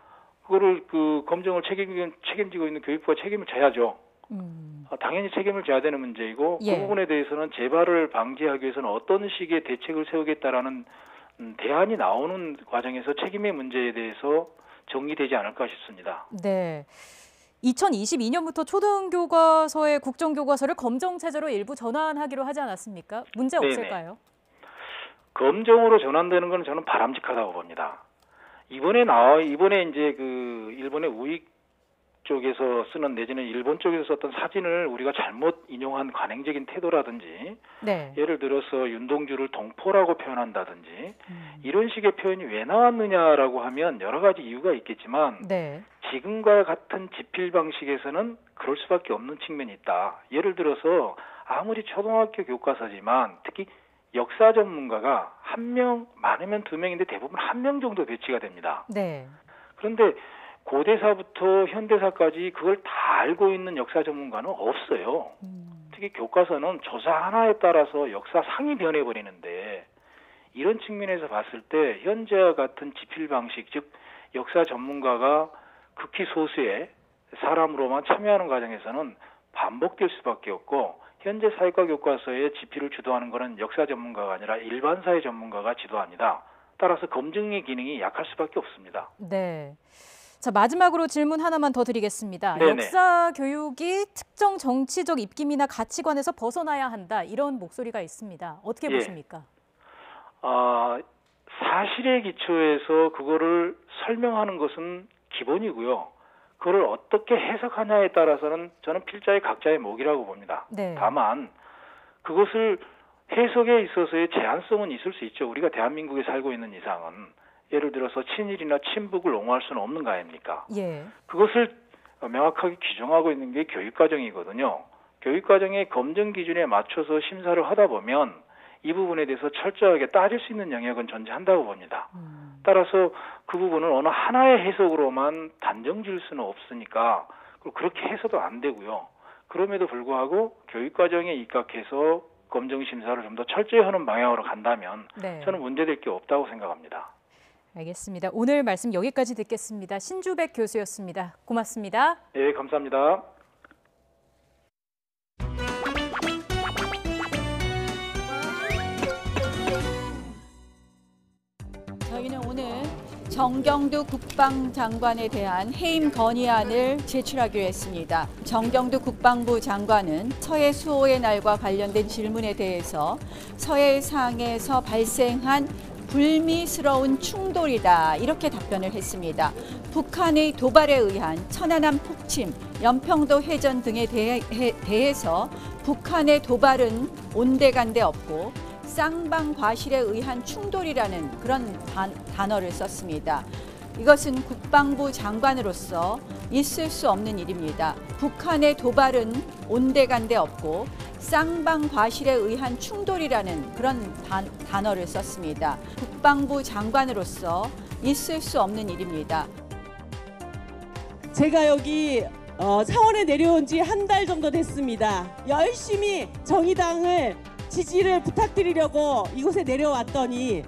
그거를 그 검증을 책임지고 있는 교육부가 책임을 져야죠. 당연히 책임을 져야 되는 문제이고 그 부분에 대해서는 재발을 방지하기 위해서는 어떤 식의 대책을 세우겠다라는 대안이 나오는 과정에서 책임의 문제에 대해서 정리되지 않을까 싶습니다. 네. 2022년부터 초등교과서의 국정교과서를 검정체제로 일부 전환하기로 하지 않았습니까? 문제 없을까요? 검정으로 전환되는 건 저는 바람직하다고 봅니다. 이번에 이제 그 일본의 우익 쪽에서 쓰는 내지는 일본 쪽에서 썼던 사진을 우리가 잘못 인용한 관행적인 태도라든지 네. 예를 들어서 윤동주를 동포라고 표현한다든지 이런 식의 표현이 왜 나왔느냐라고 하면 여러 가지 이유가 있겠지만 네. 지금과 같은 집필 방식에서는 그럴 수밖에 없는 측면이 있다. 예를 들어서 아무리 초등학교 교과서지만 특히 역사 전문가가 1명, 많으면 2명인데 대부분 1명 정도 배치가 됩니다. 네. 그런데 고대사부터 현대사까지 그걸 다 알고 있는 역사 전문가는 없어요. 특히 교과서는 조사 하나에 따라서 역사상이 변해버리는데 이런 측면에서 봤을 때 현재와 같은 집필 방식, 즉 역사 전문가가 극히 소수의 사람으로만 참여하는 과정에서는 반복될 수밖에 없고 현재 사회과 교과서의 집필을 주도하는 것은 역사 전문가가 아니라 일반 사회 전문가가 지도합니다. 따라서 검증의 기능이 약할 수밖에 없습니다. 네. 자, 마지막으로 질문 하나만 더 드리겠습니다. 네네. 역사 교육이 특정 정치적 입김이나 가치관에서 벗어나야 한다. 이런 목소리가 있습니다. 어떻게 예. 보십니까? 사실에 기초해서 그거를 설명하는 것은 기본이고요. 그걸 어떻게 해석하냐에 따라서는 저는 필자의 각자의 몫이라고 봅니다. 네. 다만 그것을 해석에 있어서의 제한성은 있을 수 있죠. 우리가 대한민국에 살고 있는 이상은 예를 들어서 친일이나 친북을 옹호할 수는 없는 거 아닙니까? 예. 그것을 명확하게 규정하고 있는 게 교육과정이거든요. 교육과정의 검증 기준에 맞춰서 심사를 하다 보면 이 부분에 대해서 철저하게 따질 수 있는 영역은 존재한다고 봅니다. 따라서 그 부분을 어느 하나의 해석으로만 단정 지을 수는 없으니까 그렇게 해서도 안 되고요. 그럼에도 불구하고 교육과정에 입각해서 검증심사를 좀 더 철저히 하는 방향으로 간다면 네. 저는 문제될 게 없다고 생각합니다. 알겠습니다. 오늘 말씀 여기까지 듣겠습니다. 신주백 교수였습니다. 고맙습니다. 네, 감사합니다. 저희는 오늘 정경두 국방장관에 대한 해임 건의안을 제출하기로 했습니다. 정경두 국방부 장관은 서해 수호의 날과 관련된 질문에 대해서 서해상에서 발생한 불미스러운 충돌이다 이렇게 답변을 했습니다. 북한의 도발에 의한 천안함 폭침, 연평도 해전 등에 대해서 북한의 도발은 온데간데 없고 쌍방과실에 의한 충돌이라는 그런 단어를 썼습니다. 이것은 국방부 장관으로서 있을 수 없는 일입니다. 북한의 도발은 온데간데 없고 쌍방과실에 의한 충돌이라는 그런 단어를 썼습니다. 국방부 장관으로서 있을 수 없는 일입니다. 제가 여기 창원에 내려온 지 한 달 정도 됐습니다. 열심히 정의당을 지지를 부탁드리려고 이곳에 내려왔더니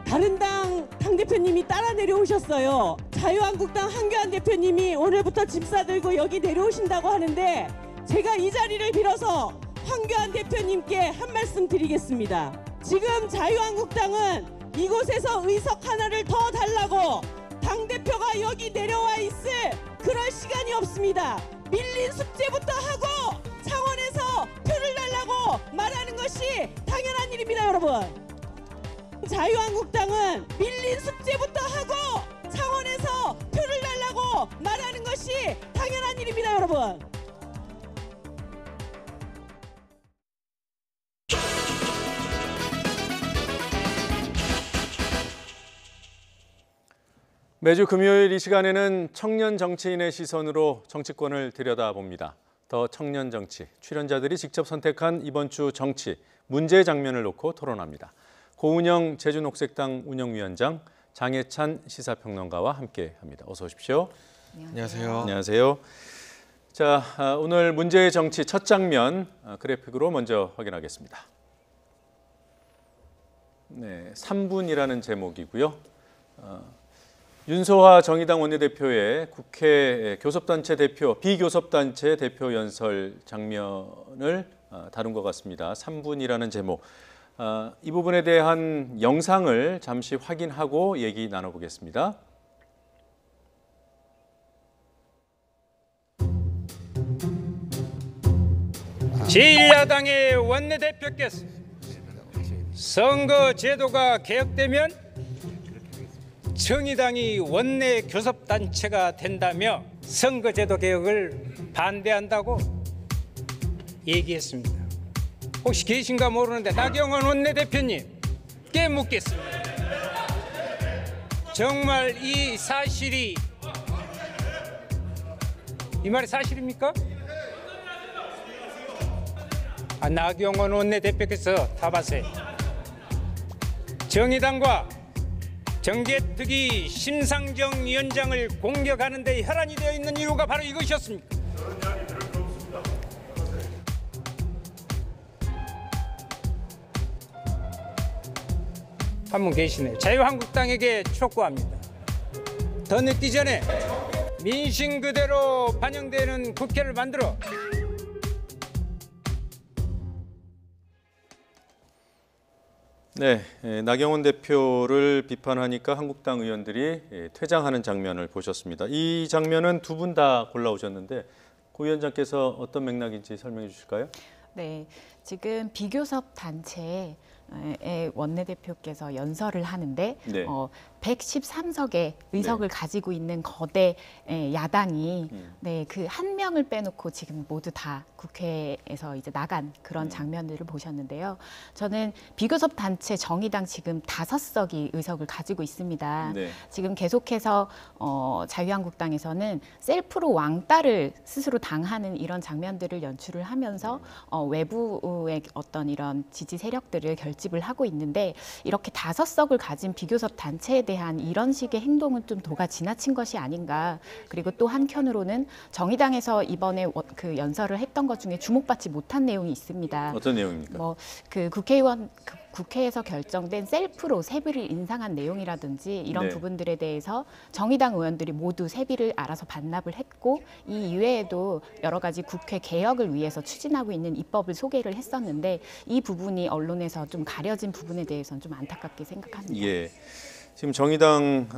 다른 당대표님이 따라 내려오셨어요. 자유한국당 한교안 대표님이 오늘부터 짐 싸들고 여기 내려오신다고 하는데 제가 이 자리를 빌어서 황교안 대표님께 한 말씀 드리겠습니다. 지금 자유한국당은 이곳에서 의석 하나를 더 달라고 당대표가 여기 내려와 있을 그럴 시간이 없습니다. 밀린 숙제부터 하고 창원에서 표를 달라고 말하는 것이 당연한 일입니다, 여러분. 자유한국당은 밀린 숙제부터 하고 창원에서 표를 달라고 말하는 것이 당연한 일입니다, 여러분. 매주 금요일 이 시간에는 청년 정치인의 시선으로 정치권을 들여다봅니다. 더 청년 정치, 출연자들이 직접 선택한 이번 주 정치, 문제 장면을 놓고 토론합니다. 고은영 제주녹색당 운영위원장, 장혜찬 시사평론가와 함께합니다. 어서 오십시오. 안녕하세요. 안녕하세요. 자, 오늘 문제의 정치 첫 장면 그래픽으로 먼저 확인하겠습니다. 네, 3분이라는 제목이고요. 윤소화 정의당 원내대표의 국회 교섭단체 대표, 비교섭단체 대표 연설 장면을 다룬 것 같습니다. 3분이라는 제목. 이 부분에 대한 영상을 잠시 확인하고 얘기 나눠보겠습니다. 제1야당의 원내대표께서 선거 제도가 개혁되면 정의당이 원내 교섭단체가 된다며 선거제도 개혁을 반대한다고 얘기했습니다. 혹시 계신가 모르는데 나경원 원내대표님께 묻겠습니다. 정말 이 사실이 이 말이 사실입니까? 나경원 원내대표께서 답하세요. 정의당과 정계특위 심상정 위원장을 공격하는 데 혈안이 되어 있는 이유가 바로 이것이었습니까? 한 분 계시네요. 자유한국당에게 촉구합니다. 더 늦기 전에 민심 그대로 반영되는 국회를 만들어 네, 나경원 대표를 비판하니까 한국당 의원들이 퇴장하는 장면을 보셨습니다. 이 장면은 두 분 다 골라오셨는데 고 위원장께서 어떤 맥락인지 설명해 주실까요? 네, 지금 비교섭 단체의 원내대표께서 연설을 하는데 네. 113석의 의석을 가지고 있는 거대 야당이 네, 그 한 명을 빼놓고 지금 모두 다 국회에서 이제 나간 그런 장면들을 보셨는데요. 저는 비교섭 단체 정의당 지금 5석이 의석을 가지고 있습니다. 네. 지금 계속해서 자유한국당에서는 셀프로 왕따를 스스로 당하는 이런 장면들을 연출을 하면서 외부의 어떤 이런 지지 세력들을 결집을 하고 있는데 이렇게 5석을 가진 비교섭 단체에 대한 이런 식의 행동은 좀 도가 지나친 것이 아닌가. 그리고 또 한편으로는 정의당에서 이번에 그 연설을 했던 것 중에 주목받지 못한 내용이 있습니다. 어떤 내용입니까? 뭐 그 국회에서 결정된 셀프로 세비를 인상한 내용이라든지 이런 네. 부분들에 대해서 정의당 의원들이 모두 세비를 알아서 반납을 했고 이 이외에도 여러 가지 국회 개혁을 위해서 추진하고 있는 입법을 소개를 했었는데 이 부분이 언론에서 좀 가려진 부분에 대해서는 좀 안타깝게 생각합니다. 예, 지금 정의당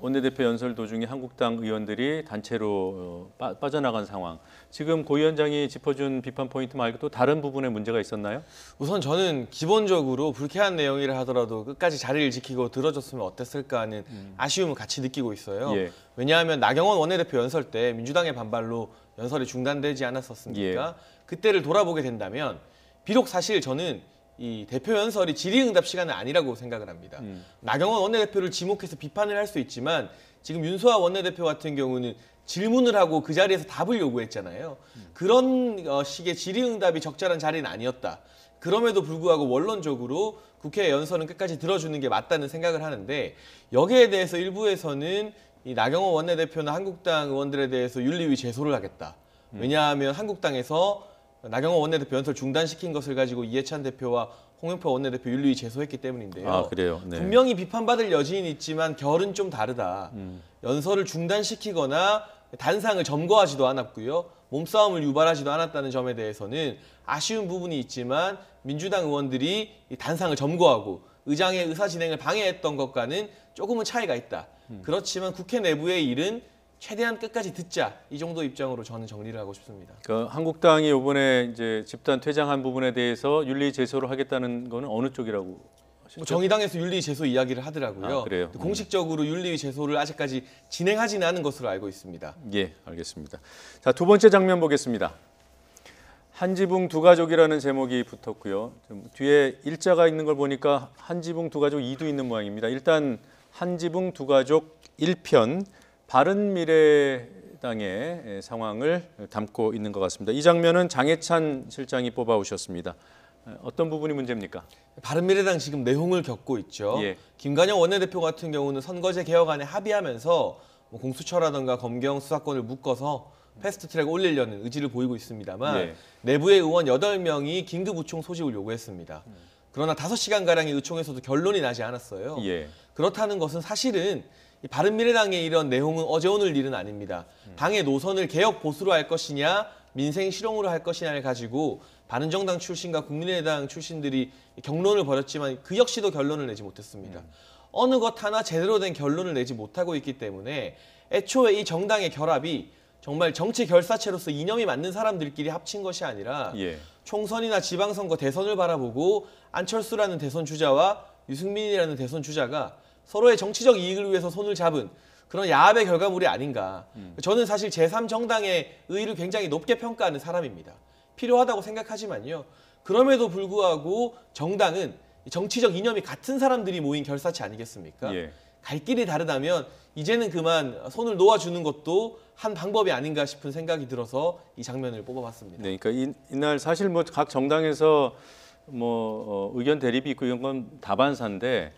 원내대표 연설 도중에 한국당 의원들이 단체로 빠져나간 상황. 지금 고 위원장이 짚어준 비판 포인트 말고 또 다른 부분에 문제가 있었나요? 우선 저는 기본적으로 불쾌한 내용이라 하더라도 끝까지 자리를 지키고 들어줬으면 어땠을까 하는 아쉬움을 같이 느끼고 있어요. 예. 왜냐하면 나경원 원내대표 연설 때 민주당의 반발로 연설이 중단되지 않았었습니까? 예. 그때를 돌아보게 된다면 비록 사실 저는 이 대표 연설이 질의응답 시간은 아니라고 생각을 합니다. 나경원 원내대표를 지목해서 비판을 할 수 있지만 지금 윤소아 원내대표 같은 경우는 질문을 하고 그 자리에서 답을 요구했잖아요. 그런 식의 질의응답이 적절한 자리는 아니었다. 그럼에도 불구하고 원론적으로 국회 연설은 끝까지 들어주는 게 맞다는 생각을 하는데 여기에 대해서 일부에서는 이 나경원 원내대표나 한국당 의원들에 대해서 윤리위 제소를 하겠다. 왜냐하면 한국당에서 나경원 원내대표 연설 중단시킨 것을 가지고 이해찬 대표와 홍영표 원내대표 윤리위 제소했기 때문인데요. 아, 그래요? 네. 분명히 비판받을 여지는 있지만 결은 좀 다르다. 연설을 중단시키거나 단상을 점거하지도 않았고요. 몸싸움을 유발하지도 않았다는 점에 대해서는 아쉬운 부분이 있지만 민주당 의원들이 이 단상을 점거하고 의장의 의사 진행을 방해했던 것과는 조금은 차이가 있다. 그렇지만 국회 내부의 일은 최대한 끝까지 듣자, 이 정도 입장으로 저는 정리를 하고 싶습니다. 그 한국당이 이번에 이제 집단 퇴장한 부분에 대해서 윤리 제소를 하겠다는 거는 어느 쪽이라고 하셨죠? 정의당에서 윤리 제소 이야기를 하더라고요. 아, 그래요? 공식적으로 윤리 제소를 아직까지 진행하지는 않은 것으로 알고 있습니다. 예, 알겠습니다. 자, 두 번째 장면 보겠습니다. 한지붕 두 가족이라는 제목이 붙었고요. 좀 뒤에 일자가 있는 걸 보니까 한지붕 두 가족 2도 있는 모양입니다. 일단 한지붕 두 가족 1편 바른미래당의 상황을 담고 있는 것 같습니다. 이 장면은 장해찬 실장이 뽑아오셨습니다. 어떤 부분이 문제입니까? 바른미래당 지금 내홍을 겪고 있죠. 예. 김관영 원내대표 같은 경우는 선거제 개혁안에 합의하면서 공수처라든가 검경 수사권을 묶어서 패스트트랙 올리려는 의지를 보이고 있습니다만 예. 내부의 의원 8명이 긴급 의총 소집을 요구했습니다. 그러나 5시간가량의 의총에서도 결론이 나지 않았어요. 예. 그렇다는 것은 사실은 이 바른미래당의 이런 내용은 어제 오늘 일은 아닙니다. 당의 노선을 개혁 보수로 할 것이냐 민생 실용으로 할 것이냐를 가지고 바른정당 출신과 국민의당 출신들이 경론을 벌였지만 그 역시도 결론을 내지 못했습니다. 어느 것 하나 제대로 된 결론을 내지 못하고 있기 때문에 애초에 이 정당의 결합이 정말 정치 결사체로서 이념이 맞는 사람들끼리 합친 것이 아니라 예. 총선이나 지방선거 대선을 바라보고 안철수라는 대선 주자와 유승민이라는 대선 주자가 서로의 정치적 이익을 위해서 손을 잡은 그런 야합의 결과물이 아닌가. 저는 사실 제3정당의 의의를 굉장히 높게 평가하는 사람입니다. 필요하다고 생각하지만요. 그럼에도 불구하고 정당은 정치적 이념이 같은 사람들이 모인 결사체 아니겠습니까? 예. 갈 길이 다르다면 이제는 그만 손을 놓아주는 것도 한 방법이 아닌가 싶은 생각이 들어서 이 장면을 뽑아봤습니다. 네, 그러니까 이날 사실 뭐 각 정당에서 의견 대립이 있고 이런 건 다반사인데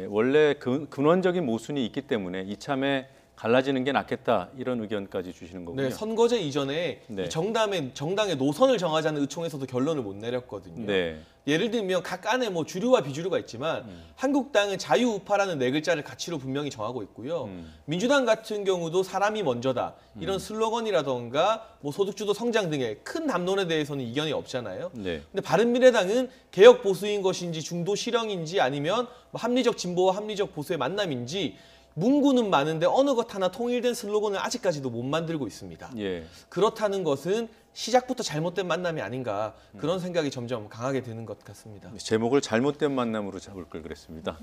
원래 근원적인 모순이 있기 때문에 이참에 갈라지는 게 낫겠다 이런 의견까지 주시는 거군요. 네, 선거제 이전에 네. 이 정당의 노선을 정하자는 의총에서도 결론을 못 내렸거든요. 네. 예를 들면 각 안에 뭐 주류와 비주류가 있지만 한국당은 자유우파라는 네 글자를 가치로 분명히 정하고 있고요. 민주당 같은 경우도 사람이 먼저다 이런 슬로건이라던가 뭐 소득주도 성장 등의 큰 담론에 대해서는 이견이 없잖아요. 네. 근데 바른미래당은 개혁 보수인 것인지 중도 실형인지 아니면 뭐 합리적 진보와 합리적 보수의 만남인지 문구는 많은데 어느 것 하나 통일된 슬로건을 아직까지도 못 만들고 있습니다. 예. 그렇다는 것은 시작부터 잘못된 만남이 아닌가 그런 생각이 점점 강하게 드는 것 같습니다. 제목을 잘못된 만남으로 잡을 걸 그랬습니다.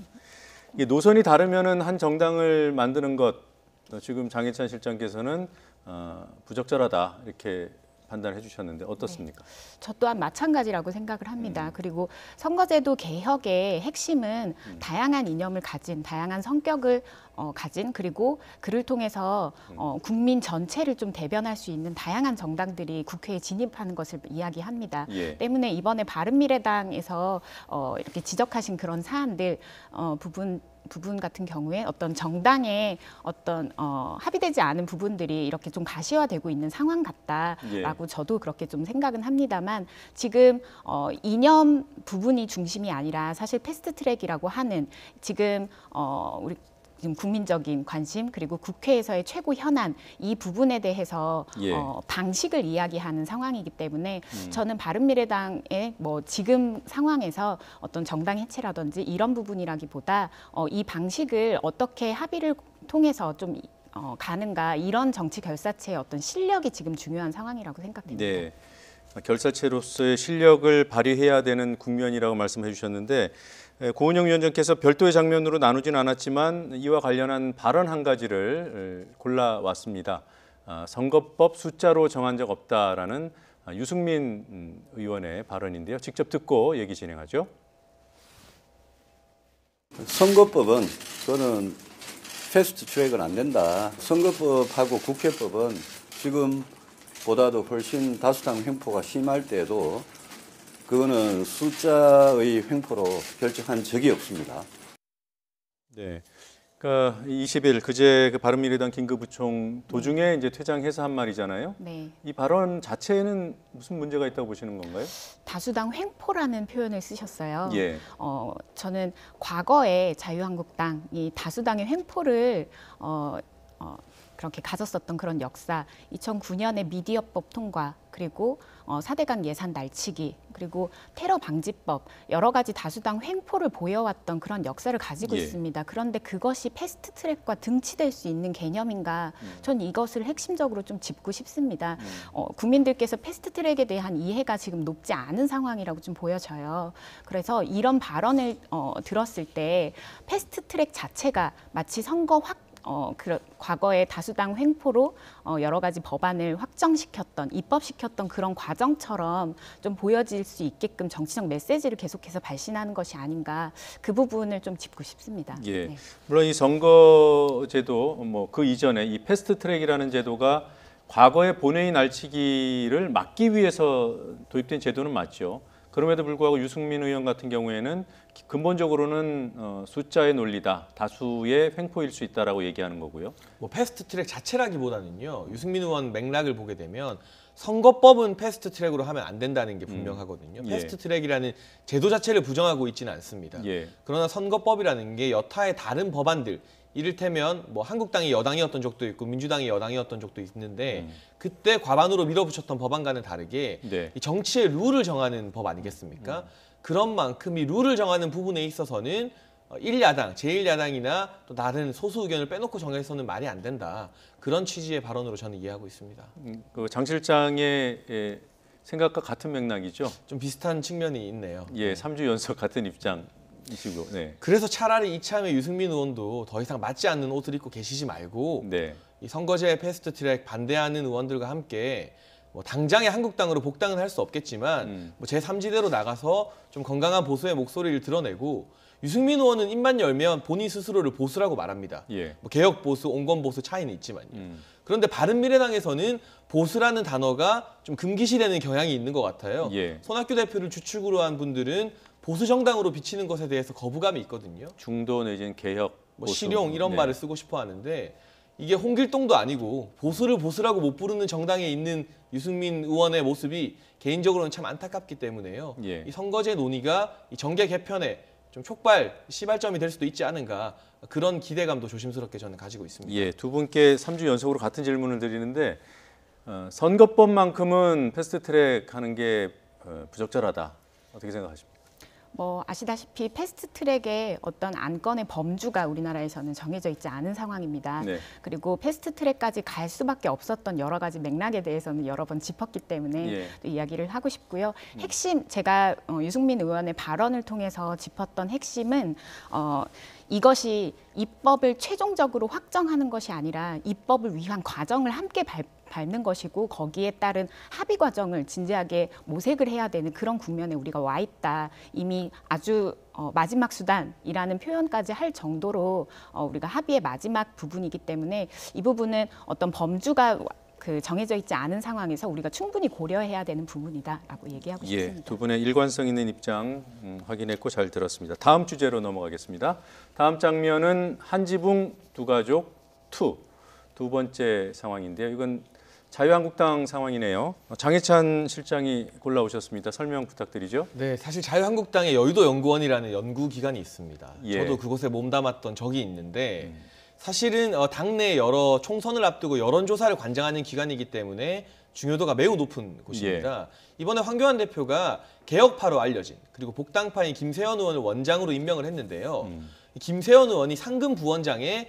이게 노선이 다르면은 한 정당을 만드는 것 지금 장해찬 실장께서는 부적절하다 이렇게 판단해 주셨는데 어떻습니까? 저 또한 마찬가지라고 생각을 합니다. 그리고 선거제도 개혁의 핵심은 다양한 이념을 가진, 다양한 성격을 가진 그리고 그를 통해서 국민 전체를 좀 대변할 수 있는 다양한 정당들이 국회에 진입하는 것을 이야기합니다. 예. 때문에 이번에 바른미래당에서 이렇게 지적하신 그런 사안들 부분 같은 경우에 어떤 정당의 어떤 합의되지 않은 부분들이 이렇게 좀 가시화되고 있는 상황 같다라고 저도 그렇게 좀 생각은 합니다만 지금 이념 부분이 중심이 아니라 사실 패스트트랙이라고 하는 지금 우리 지금 국민적인 관심 그리고 국회에서의 최고 현안 이 부분에 대해서 예. 방식을 이야기하는 상황이기 때문에 저는 바른미래당의 뭐 지금 상황에서 어떤 정당 해체라든지 이런 부분이라기보다 이 방식을 어떻게 합의를 통해서 좀 가는가 이런 정치 결사체의 어떤 실력이 지금 중요한 상황이라고 생각됩니다. 네. 결사체로서의 실력을 발휘해야 되는 국면이라고 말씀해 주셨는데 고은영 위원장께서 별도의 장면으로 나누진 않았지만 이와 관련한 발언 한 가지를 골라왔습니다. 선거법 숫자로 정한 적 없다라는 유승민 의원의 발언인데요. 직접 듣고 얘기 진행하죠. 선거법은 저는 패스트 트랙은 안 된다. 선거법하고 국회법은 지금보다도 훨씬 다수당 횡포가 심할 때에도 그거는 숫자의 횡포로 결정한 적이 없습니다. 네, 그러니까 20일 그제 그 바른미래당 긴급부총 도중에 이제 퇴장해서 한 말이잖아요. 네. 이 발언 자체에는 무슨 문제가 있다고 보시는 건가요? 다수당 횡포라는 표현을 쓰셨어요. 예. 저는 과거에 자유한국당이 다수당의 횡포를 그렇게 가졌었던 그런 역사, 2009년에 미디어법 통과, 그리고 4대강 예산 날치기, 그리고 테러 방지법, 여러 가지 다수당 횡포를 보여왔던 그런 역사를 가지고 있습니다. 그런데 그것이 패스트트랙과 등치될 수 있는 개념인가? 전 이것을 핵심적으로 좀 짚고 싶습니다. 국민들께서 패스트트랙에 대한 이해가 지금 높지 않은 상황이라고 좀 보여져요. 그래서 이런 발언을 들었을 때 패스트트랙 자체가 마치 선거 과거의 다수당 횡포로 여러 가지 법안을 확정시켰던, 입법시켰던 그런 과정처럼 좀 보여질 수 있게끔 정치적 메시지를 계속해서 발신하는 것이 아닌가, 그 부분을 좀 짚고 싶습니다. 예. 네. 물론 이 선거제도 그 이전에 이 패스트트랙이라는 제도가 과거의 본회의 날치기를 막기 위해서 도입된 제도는 맞죠. 그럼에도 불구하고 유승민 의원 같은 경우에는 근본적으로는 숫자의 논리다, 다수의 횡포일 수 있다라고 얘기하는 거고요. 뭐 패스트트랙 자체라기보다는요. 유승민 의원 맥락을 보게 되면 선거법은 패스트트랙으로 하면 안 된다는 게 분명하거든요. 패스트트랙이라는 제도 자체를 부정하고 있지는 않습니다. 그러나 선거법이라는 게 여타의 다른 법안들, 이를테면 뭐 한국당이 여당이었던 적도 있고 민주당이 여당이었던 적도 있는데 그때 과반으로 밀어붙였던 법안과는 다르게 이 정치의 룰을 정하는 법 아니겠습니까? 그런 만큼 이 룰을 정하는 부분에 있어서는 1야당, 제1야당이나 또 다른 소수 의견을 빼놓고 정해서는 말이 안 된다. 그런 취지의 발언으로 저는 이해하고 있습니다. 그 장 실장의 생각과 같은 맥락이죠? 좀 비슷한 측면이 있네요. 예, 3주 연속 같은 입장이시고. 네. 그래서 차라리 이참에 유승민 의원도 더 이상 맞지 않는 옷을 입고 계시지 말고 네. 이 선거제 패스트트랙 반대하는 의원들과 함께 뭐 당장의 한국당으로 복당은 할 수 없겠지만 뭐 제3지대로 나가서 좀 건강한 보수의 목소리를 드러내고 유승민 의원은 입만 열면 본인 스스로를 보수라고 말합니다. 예. 뭐 개혁 보수, 온건 보수 차이는 있지만요. 그런데 바른미래당에서는 보수라는 단어가 좀 금기시되는 경향이 있는 것 같아요. 예. 손학규 대표를 주축으로 한 분들은 보수 정당으로 비치는 것에 대해서 거부감이 있거든요. 중도 내지는 개혁, 뭐 보수. 실용 이런 네. 말을 쓰고 싶어 하는데 이게 홍길동도 아니고 보수를 보수라고 못 부르는 정당에 있는 유승민 의원의 모습이 개인적으로는 참 안타깝기 때문에요. 예. 이 선거제 논의가 이 정계 개편에 좀 촉발, 시발점이 될 수도 있지 않은가 그런 기대감도 조심스럽게 저는 가지고 있습니다. 예, 두 분께 3주 연속으로 같은 질문을 드리는데 선거법만큼은 패스트트랙 하는 게 부적절하다. 어떻게 생각하십니까? 뭐 아시다시피 패스트트랙의 어떤 안건의 범주가 우리나라에서는 정해져 있지 않은 상황입니다. 네. 그리고 패스트트랙까지 갈 수밖에 없었던 여러 가지 맥락에 대해서는 여러 번 짚었기 때문에 예. 또 이야기를 하고 싶고요. 핵심 제가 유승민 의원의 발언을 통해서 짚었던 핵심은 이것이 입법을 최종적으로 확정하는 것이 아니라 입법을 위한 과정을 함께 밟는 것이고 거기에 따른 합의 과정을 진지하게 모색을 해야 되는 그런 국면에 우리가 와 있다. 이미 아주 마지막 수단이라는 표현까지 할 정도로 우리가 합의의 마지막 부분이기 때문에 이 부분은 어떤 범주가 정해져 있지 않은 상황에서 우리가 충분히 고려해야 되는 부분이다라고 얘기하고 싶습니다. 두 분의 일관성 있는 입장 확인했고 잘 들었습니다. 다음 주제로 넘어가겠습니다. 다음 장면은 한지붕 두 가족 2 두 번째 상황인데요. 이건 자유한국당 상황이네요. 장해찬 실장이 골라오셨습니다. 설명 부탁드리죠. 네, 사실 자유한국당의 여의도 연구원이라는 연구기관이 있습니다. 예. 저도 그곳에 몸담았던 적이 있는데 사실은 당내 여러 총선을 앞두고 여론조사를 관장하는 기관이기 때문에 중요도가 매우 높은 곳입니다. 이번에 황교안 대표가 개혁파로 알려진 그리고 복당파인 김세현 의원을 원장으로 임명을 했는데요. 김세현 의원이 상금 부원장에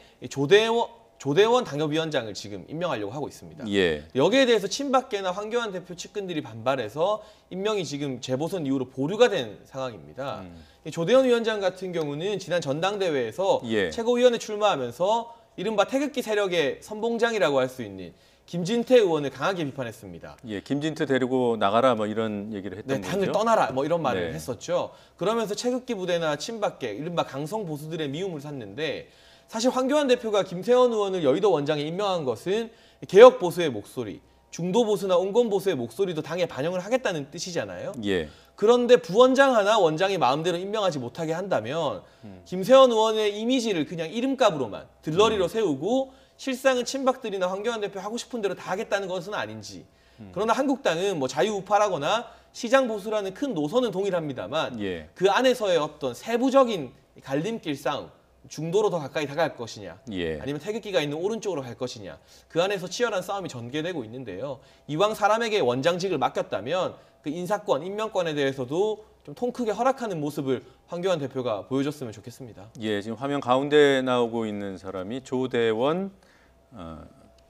조대원 당협위원장을 지금 임명하려고 하고 있습니다. 예. 여기에 대해서 친박계나 황교안 대표 측근들이 반발해서 임명이 지금 재보선 이후로 보류가 된 상황입니다. 조대원 위원장 같은 경우는 지난 전당대회에서 예. 최고위원에 출마하면서 이른바 태극기 세력의 선봉장이라고 할 수 있는 김진태 의원을 강하게 비판했습니다. 예, 김진태 데리고 나가라 뭐 이런 얘기를 했던 거죠. 당을 떠나라 뭐 이런 말을 네. 했었죠. 그러면서 태극기 부대나 친박계, 이른바 강성 보수들의 미움을 샀는데 사실 황교안 대표가 김세현 의원을 여의도 원장에 임명한 것은 개혁 보수의 목소리, 중도 보수나 온건 보수의 목소리도 당에 반영을 하겠다는 뜻이잖아요. 예. 그런데 부원장 하나 원장이 마음대로 임명하지 못하게 한다면 김세현 의원의 이미지를 그냥 이름값으로만 들러리로 세우고 실상은 친박들이나 황교안 대표 하고 싶은 대로 다 하겠다는 것은 아닌지. 그러나 한국당은 뭐 자유우파라거나 시장 보수라는 큰 노선은 동일합니다만 예. 그 안에서의 어떤 세부적인 갈림길 싸움, 중도로 더 가까이 다가갈 것이냐 예. 아니면 태극기가 있는 오른쪽으로 갈 것이냐 그 안에서 치열한 싸움이 전개되고 있는데요. 이왕 사람에게 원장직을 맡겼다면 그 인사권, 임명권에 대해서도 좀 통 크게 허락하는 모습을 황교안 대표가 보여줬으면 좋겠습니다. 예, 지금 화면 가운데 나오고 있는 사람이 조대원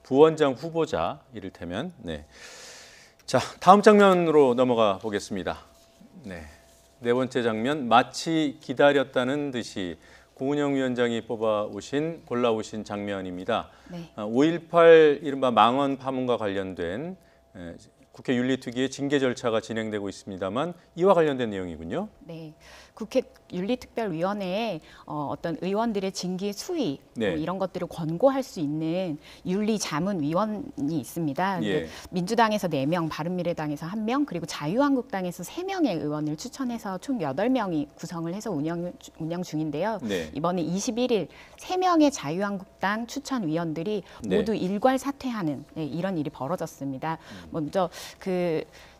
부원장 후보자 이를테면. 네. 자, 다음 장면으로 넘어가 보겠습니다. 네 번째 장면, 마치 기다렸다는 듯이 고은영 위원장이 골라오신 장면입니다. 네. 5.18 이른바 망언 파문과 관련된 국회 윤리특위의 징계 절차가 진행되고 있습니다만 이와 관련된 내용이군요. 네, 국회 윤리특별위원회에 어떤 의원들의 징계 수위 네. 이런 것들을 권고할 수 있는 윤리자문위원이 있습니다. 예. 민주당에서 4명, 바른미래당에서 1명, 그리고 자유한국당에서 3명의 의원을 추천해서 총 8명이 구성을 해서 운영 중인데요. 네. 이번에 21일 3명의 자유한국당 추천위원들이 네. 모두 일괄 사퇴하는 이런 일이 벌어졌습니다. 먼저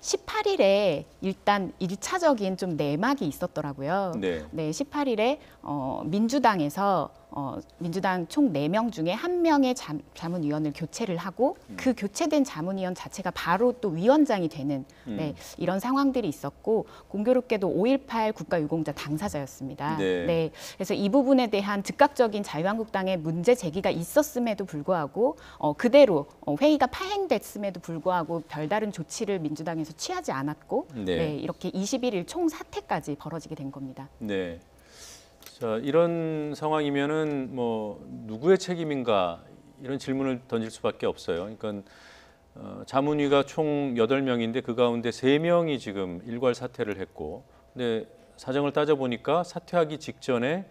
18일에 일단 1차적인 좀 내막이 있었더라고요. 네. 18일에 민주당에서 민주당 총 4명 중에 1명의 자문위원을 교체를 하고 그 교체된 자문위원 자체가 바로 또 위원장이 되는 네, 이런 상황들이 있었고 공교롭게도 5.18 국가유공자 당사자였습니다. 네. 네, 그래서 이 부분에 대한 즉각적인 자유한국당의 문제 제기가 있었음에도 불구하고 그대로 회의가 파행됐음에도 불구하고 별다른 조치를 민주당에서 취하지 않았고 네. 네, 이렇게 21일 총사퇴까지 벌어지게 된 겁니다. 네. 자, 이런 상황이면은 뭐 누구의 책임인가 이런 질문을 던질 수밖에 없어요. 그러니까 자문위가 총 8명인데 그 가운데 3명이 지금 일괄 사퇴를 했고, 근데 사정을 따져보니까 사퇴하기 직전에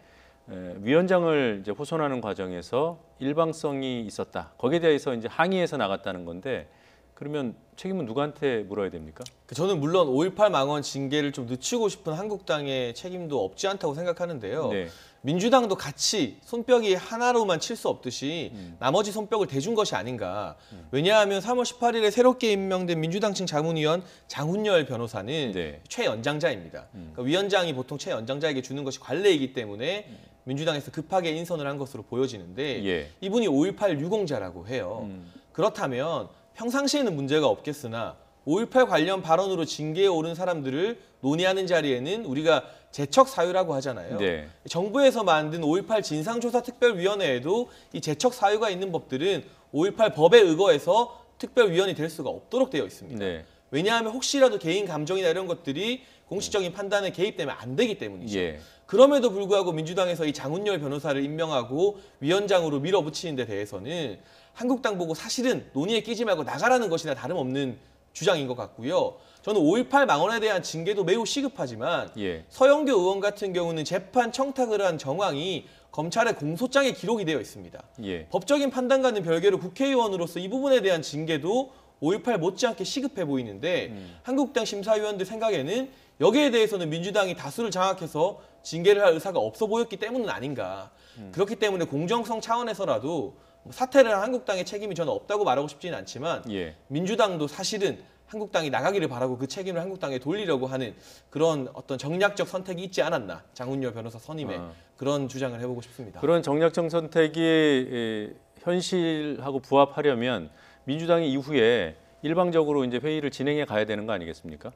위원장을 이제 호선하는 과정에서 일방성이 있었다. 거기에 대해서 이제 항의해서 나갔다는 건데, 그러면 책임은 누구한테 물어야 됩니까? 저는 물론 5.18 망원 징계를 좀 늦추고 싶은 한국당의 책임도 없지 않다고 생각하는데요. 네. 민주당도 같이 손뼉이 하나로만 칠 수 없듯이 나머지 손뼉을 대준 것이 아닌가. 왜냐하면 3월 18일에 새롭게 임명된 민주당 측 자문위원 장훈열 변호사는 네. 최연장자입니다. 그러니까 위원장이 보통 최연장자에게 주는 것이 관례이기 때문에 민주당에서 급하게 인선을 한 것으로 보여지는데 예. 이분이 5.18 유공자라고 해요. 그렇다면 평상시에는 문제가 없겠으나 5.18 관련 발언으로 징계에 오른 사람들을 논의하는 자리에는 우리가 제척 사유라고 하잖아요. 네. 정부에서 만든 5.18 진상조사특별위원회에도 이 제척 사유가 있는 법들은 5.18 법에 의거해서 특별위원이 될 수가 없도록 되어 있습니다. 네. 왜냐하면 혹시라도 개인 감정이나 이런 것들이 공식적인 판단에 개입되면 안 되기 때문이죠. 예. 그럼에도 불구하고 민주당에서 이 장훈열 변호사를 임명하고 위원장으로 밀어붙이는 데 대해서는 한국당 보고 사실은 논의에 끼지 말고 나가라는 것이나 다름없는 주장인 것 같고요. 저는 5.18 망언에 대한 징계도 매우 시급하지만 예. 서영교 의원 같은 경우는 재판 청탁을 한 정황이 검찰의 공소장에 기록이 되어 있습니다. 예. 법적인 판단과는 별개로 국회의원으로서 이 부분에 대한 징계도 5.18 못지않게 시급해 보이는데 한국당 심사위원들 생각에는 여기에 대해서는 민주당이 다수를 장악해서 징계를 할 의사가 없어 보였기 때문은 아닌가. 그렇기 때문에 공정성 차원에서라도 사퇴를 한 한국당의 책임이 저는 없다고 말하고 싶지는 않지만 예. 민주당도 사실은 한국당이 나가기를 바라고 그 책임을 한국당에 돌리려고 하는 그런 어떤 정략적 선택이 있지 않았나. 장훈열 변호사 선임의 그런 주장을 해보고 싶습니다. 그런 정략적 선택이 현실하고 부합하려면 민주당이 이후에 일방적으로 이제 회의를 진행해 가야 되는 거 아니겠습니까?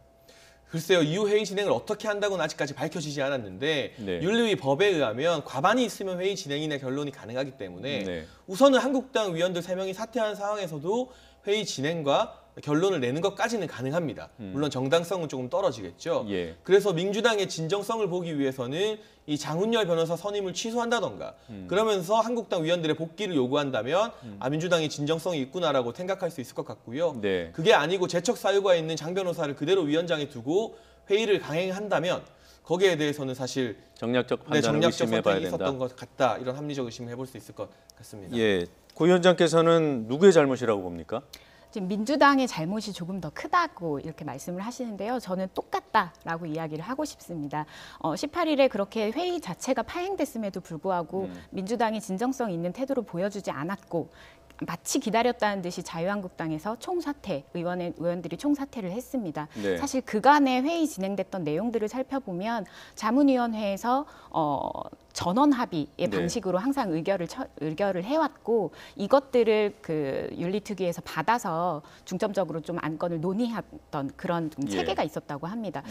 글쎄요. 이후 회의 진행을 어떻게 한다고는 아직까지 밝혀지지 않았는데 네. 윤리위 법에 의하면 과반이 있으면 회의 진행이나 결론이 가능하기 때문에 네. 우선은 한국당 위원들 3명이 사퇴한 상황에서도 회의 진행과 결론을 내는 것까지는 가능합니다. 물론 정당성은 조금 떨어지겠죠. 예. 그래서 민주당의 진정성을 보기 위해서는 이 장훈열 변호사 선임을 취소한다던가 그러면서 한국당 위원들의 복귀를 요구한다면 민주당이 진정성이 있구나라고 생각할 수 있을 것 같고요. 네. 그게 아니고 제척 사유가 있는 장 변호사를 그대로 위원장에 두고 회의를 강행한다면 거기에 대해서는 사실 정략적 판단을 정략적 의심해봐야 선택이 된다. 있었던 것 같다. 이런 합리적 의심을 해볼 수 있을 것 같습니다. 예, 고 위원장께서는 누구의 잘못이라고 봅니까? 지금 민주당의 잘못이 조금 더 크다고 이렇게 말씀을 하시는데요. 저는 똑같다라고 이야기를 하고 싶습니다. 18일에 그렇게 회의 자체가 파행됐음에도 불구하고 민주당이 진정성 있는 태도를 보여주지 않았고 마치 기다렸다는 듯이 자유한국당에서 총사퇴, 의원들이 총사퇴를 했습니다. 네. 사실 그간의 회의 진행됐던 내용들을 살펴보면 자문위원회에서 전원 합의의 네. 방식으로 항상 의결을 해왔고 이것들을 그 윤리특위에서 받아서 중점적으로 좀 안건을 논의했던 그런 좀 예. 체계가 있었다고 합니다.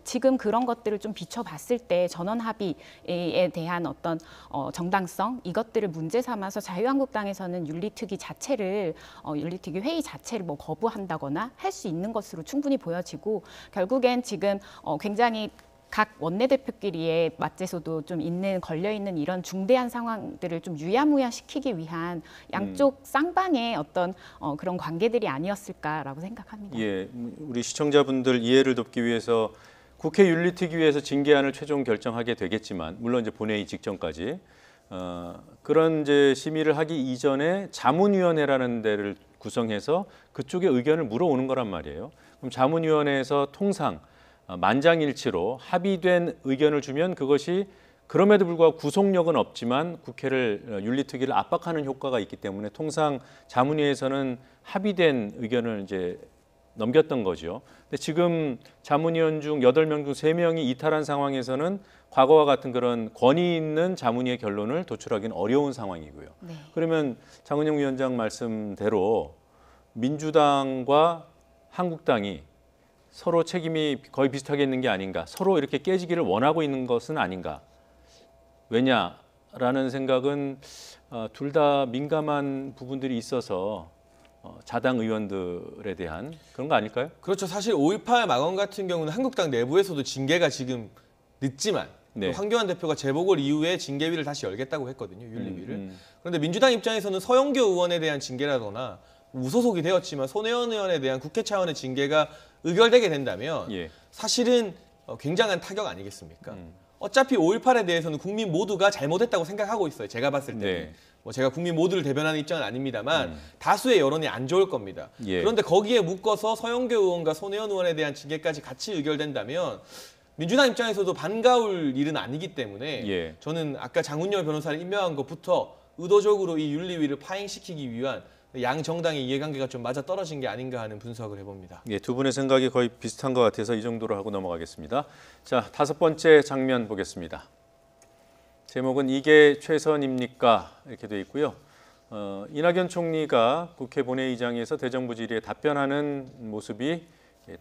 지금 그런 것들을 좀 비춰봤을 때 전원 합의에 대한 어떤 정당성 이것들을 문제 삼아서 자유한국당에서는 윤리특위 자체를 윤리특위 회의 자체를 뭐 거부한다거나 할 수 있는 것으로 충분히 보여지고 결국엔 지금 굉장히 각 원내대표끼리의 맞대소도 좀 걸려 있는 이런 중대한 상황들을 좀 유야무야 시키기 위한 양쪽 쌍방의 어떤 그런 관계들이 아니었을까라고 생각합니다. 예, 우리 시청자분들 이해를 돕기 위해서 국회 윤리특위에서 징계안을 최종 결정하게 되겠지만 물론 이제 본회의 직전까지 그런 이제 심의를 하기 이전에 자문위원회라는 데를 구성해서 그쪽의 의견을 물어오는 거란 말이에요. 그럼 자문위원회에서 통상 만장일치로 합의된 의견을 주면 그것이 그럼에도 불구하고 구속력은 없지만 국회를 윤리특위를 압박하는 효과가 있기 때문에 통상 자문위에서는 합의된 의견을 이제 넘겼던 거죠. 근데 지금 자문위원 중 8명 중 3명이 이탈한 상황에서는 과거와 같은 그런 권위 있는 자문위의 결론을 도출하기는 어려운 상황이고요. 네. 그러면 장은영 위원장 말씀대로 민주당과 한국당이 서로 책임이 거의 비슷하게 있는 게 아닌가, 서로 이렇게 깨지기를 원하고 있는 것은 아닌가. 왜냐라는 생각은 둘 다 민감한 부분들이 있어서 자당 의원들에 대한 그런 거 아닐까요? 그렇죠. 사실 5.18 망언 같은 경우는 한국당 내부에서도 징계가 지금 늦지만 네. 황교안 대표가 재보궐 이후에 징계위를 다시 열겠다고 했거든요. 윤리위를. 그런데 민주당 입장에서는 서영교 의원에 대한 징계라거나 무소속이 되었지만 손혜원 의원에 대한 국회 차원의 징계가 의결되게 된다면 사실은 굉장한 타격 아니겠습니까? 어차피 5.18에 대해서는 국민 모두가 잘못했다고 생각하고 있어요. 제가 봤을 때는. 네. 뭐 제가 국민 모두를 대변하는 입장은 아닙니다만 다수의 여론이 안 좋을 겁니다. 예. 그런데 거기에 묶어서 서영교 의원과 손혜원 의원에 대한 징계까지 같이 의결된다면 민주당 입장에서도 반가울 일은 아니기 때문에 저는 아까 장훈열 변호사를 임명한 것부터 의도적으로 이 윤리위를 파행시키기 위한 양 정당의 이해관계가 좀 맞아떨어진 게 아닌가 하는 분석을 해봅니다. 예, 두 분의 생각이 거의 비슷한 것 같아서 이 정도로 하고 넘어가겠습니다. 자, 5번째 장면 보겠습니다. 제목은 이게 최선입니까? 이렇게 돼 있고요. 이낙연 총리가 국회 본회의장에서 대정부 질의에 답변하는 모습이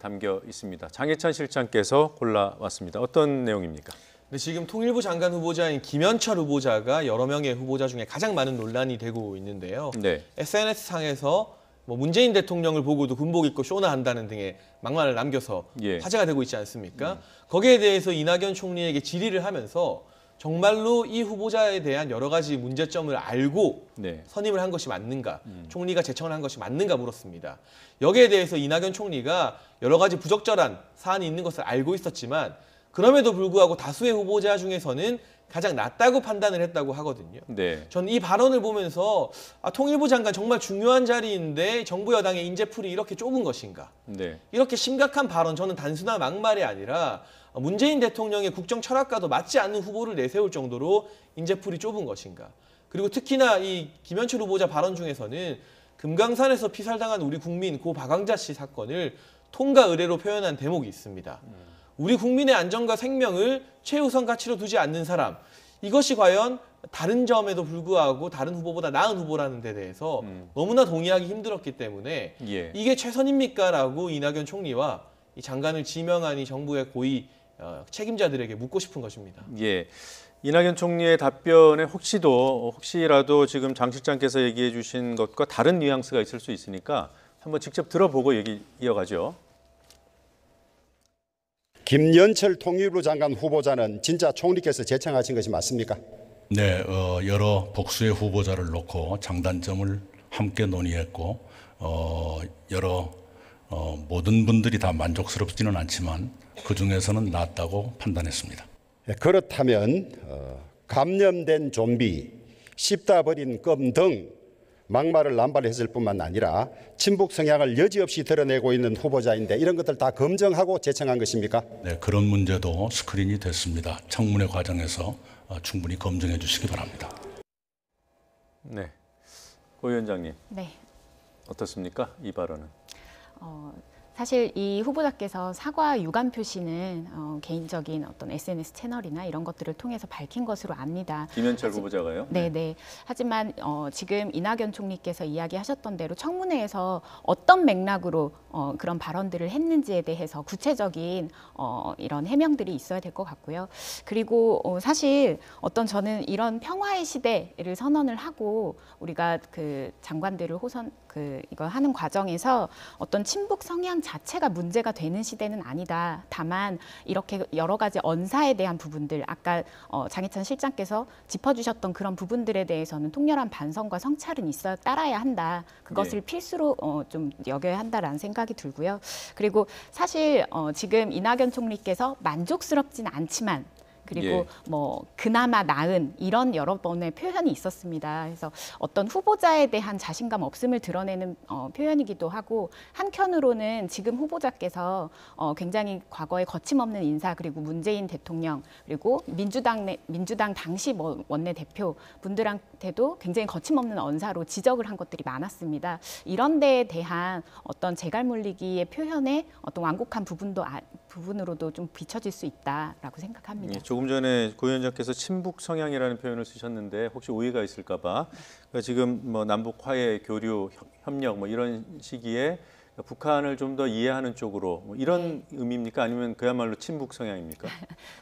담겨 있습니다. 장해찬 실장께서 골라왔습니다. 어떤 내용입니까? 근데 지금 통일부 장관 후보자인 김현철 후보자가 여러 명의 후보자 중에 가장 많은 논란이 되고 있는데요. 네. SNS상에서 뭐 문재인 대통령을 보고도 군복 입고 쇼나 한다는 등의 막말을 남겨서 화제가 되고 있지 않습니까? 거기에 대해서 이낙연 총리에게 질의를 하면서 정말로 이 후보자에 대한 여러 가지 문제점을 알고 선임을 한 것이 맞는가, 총리가 제청을 한 것이 맞는가 물었습니다. 여기에 대해서 이낙연 총리가 여러 가지 부적절한 사안이 있는 것을 알고 있었지만 그럼에도 불구하고 다수의 후보자 중에서는 가장 낫다고 판단을 했다고 하거든요. 저는 이 발언을 보면서 통일부 장관 정말 중요한 자리인데 정부 여당의 인재풀이 이렇게 좁은 것인가. 이렇게 심각한 발언, 저는 단순한 막말이 아니라 문재인 대통령의 국정 철학과도 맞지 않는 후보를 내세울 정도로 인재풀이 좁은 것인가. 그리고 특히나 이 김현철 후보자 발언 중에서는 금강산에서 피살당한 우리 국민 고 박광자 씨 사건을 통과 의례로 표현한 대목이 있습니다. 우리 국민의 안전과 생명을 최우선 가치로 두지 않는 사람, 이것이 과연 다른 점에도 불구하고 다른 후보보다 나은 후보라는 데 대해서 너무나 동의하기 힘들었기 때문에 이게 최선입니까? 라고 이낙연 총리와 이 장관을 지명한 이 정부의 고위 책임자들에게 묻고 싶은 것입니다. 예, 이낙연 총리의 답변에 혹시라도 지금 장 실장께서 얘기해 주신 것과 다른 뉘앙스가 있을 수 있으니까 한번 직접 들어보고 얘기 이어가죠. 김연철 통일부 장관 후보자는 진짜 총리께서 제청하신 것이 맞습니까? 네, 여러 복수의 후보자를 놓고 장단점을 함께 논의했고 여러 모든 분들이 다 만족스럽지는 않지만 그 중에서는 낫다고 판단했습니다. 그렇다면 감염된 좀비, 씹다 버린 껌 등 막말을 남발했을 뿐만 아니라 친북 성향을 여지없이 드러내고 있는 후보자인데 이런 것들 다 검증하고 제청한 것입니까? 네, 그런 문제도 스크린이 됐습니다. 청문회 과정에서 충분히 검증해 주시기 바랍니다. 네, 고 위원장님. 네. 어떻습니까? 이 발언은? 사실 이 후보자께서 사과 유감 표시는 개인적인 어떤 SNS 채널이나 이런 것들을 통해서 밝힌 것으로 압니다. 김현철 후보자가요? 네. 하지만 지금 이낙연 총리께서 이야기하셨던 대로 청문회에서 어떤 맥락으로 그런 발언들을 했는지에 대해서 구체적인 이런 해명들이 있어야 될 것 같고요. 그리고 사실 저는 이런 평화의 시대를 선언을 하고 우리가 그 장관들을 이거 하는 과정에서 어떤 친북 성향 자체가 문제가 되는 시대는 아니다. 다만 이렇게 여러 가지 언사에 대한 부분들, 아까 장해찬 실장께서 짚어주셨던 그런 부분들에 대해서는 통렬한 반성과 성찰은 따라야 한다. 그것을 필수로 좀 여겨야 한다라는 생각이 들고요. 그리고 사실 지금 이낙연 총리께서 만족스럽진 않지만 그리고 예. 뭐 그나마 나은 이런 여러 번의 표현이 있었습니다. 그래서 어떤 후보자에 대한 자신감 없음을 드러내는 표현이기도 하고 한편으로는 지금 후보자께서 굉장히 과거에 거침없는 인사 그리고 문재인 대통령 그리고 민주당 당시 원내대표 분들한테도 굉장히 거침없는 언사로 지적을 한 것들이 많았습니다. 이런 데에 대한 어떤 재갈물리기의 표현의 어떤 완곡한 부분으로도 좀 비춰질 수 있다라고 생각합니다. 예, 조금 전에 고 위원장께서 친북 성향이라는 표현을 쓰셨는데 혹시 오해가 있을까-봐 그러니까 지금 뭐 남북 화해, 교류, 협력 뭐 이런 시기에 북한을 좀 더 이해하는 쪽으로 뭐 이런 의미입니까? 아니면 그야말로 친북 성향입니까?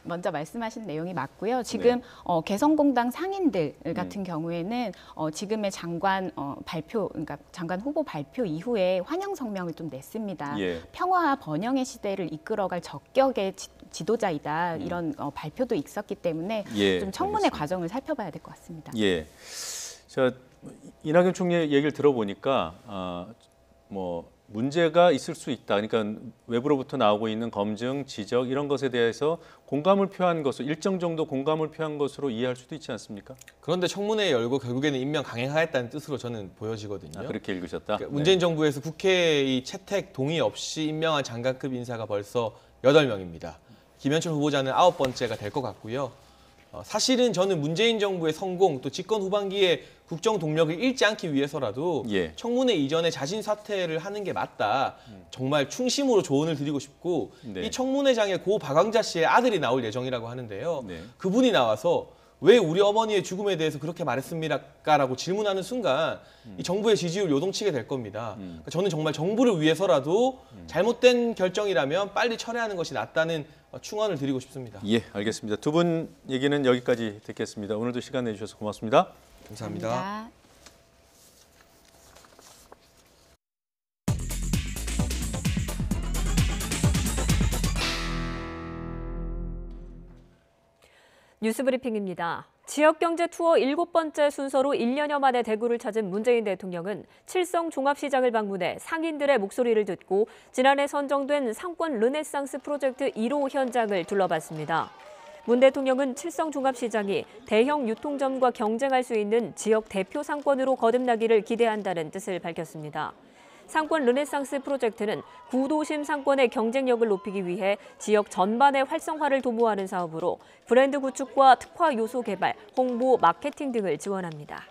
먼저 말씀하신 내용이 맞고요. 지금 개성공단 상인들 같은 경우에는 지금의 장관 발표, 그러니까 장관 후보 발표 이후에 환영 성명을 좀 냈습니다. 예. 평화와 번영의 시대를 이끌어갈 적격의 지도자이다 이런 발표도 있었기 때문에 예, 좀 청문회 과정을 살펴봐야 될 것 같습니다. 예. 자, 이낙연 총리 얘기를 들어보니까 뭐 문제가 있을 수 있다. 그러니까 외부로부터 나오고 있는 검증, 지적 이런 것에 대해서 공감을 표한 것으로 일정 정도 공감을 표한 것으로 이해할 수도 있지 않습니까? 그런데 청문회 열고 결국에는 임명 강행하겠다는 뜻으로 저는 보여지거든요. 그렇게 읽으셨다? 그러니까 문재인 정부에서 국회의 채택 동의 없이 임명한 장관급 인사가 벌써 8명입니다. 김현철 후보자는 9번째가 될 것 같고요. 사실은 저는 문재인 정부의 성공 또 집권 후반기에 국정 동력을 잃지 않기 위해서라도 청문회 이전에 자진 사퇴를 하는 게 맞다. 정말 충심으로 조언을 드리고 싶고 이 청문회장에 고 박광자 씨의 아들이 나올 예정이라고 하는데요. 그분이 나와서 왜 우리 어머니의 죽음에 대해서 그렇게 말했습니까라고 질문하는 순간 이 정부의 지지율 요동치게 될 겁니다. 그러니까 저는 정말 정부를 위해서라도 잘못된 결정이라면 빨리 철회하는 것이 낫다는 충언을 드리고 싶습니다. 예, 알겠습니다. 두 분 얘기는 여기까지 듣겠습니다. 오늘도 시간 내주셔서 고맙습니다. 감사합니다. 뉴스브리핑입니다. 지역경제 투어 7번째 순서로 1년여 만에 대구를 찾은 문재인 대통령은 칠성 종합시장을 방문해 상인들의 목소리를 듣고 지난해 선정된 상권 르네상스 프로젝트 1호 현장을 둘러봤습니다. 문 대통령은 칠성 종합시장이 대형 유통점과 경쟁할 수 있는 지역 대표 상권으로 거듭나기를 기대한다는 뜻을 밝혔습니다. 상권 르네상스 프로젝트는 구도심 상권의 경쟁력을 높이기 위해 지역 전반의 활성화를 도모하는 사업으로 브랜드 구축과 특화 요소 개발, 홍보, 마케팅 등을 지원합니다.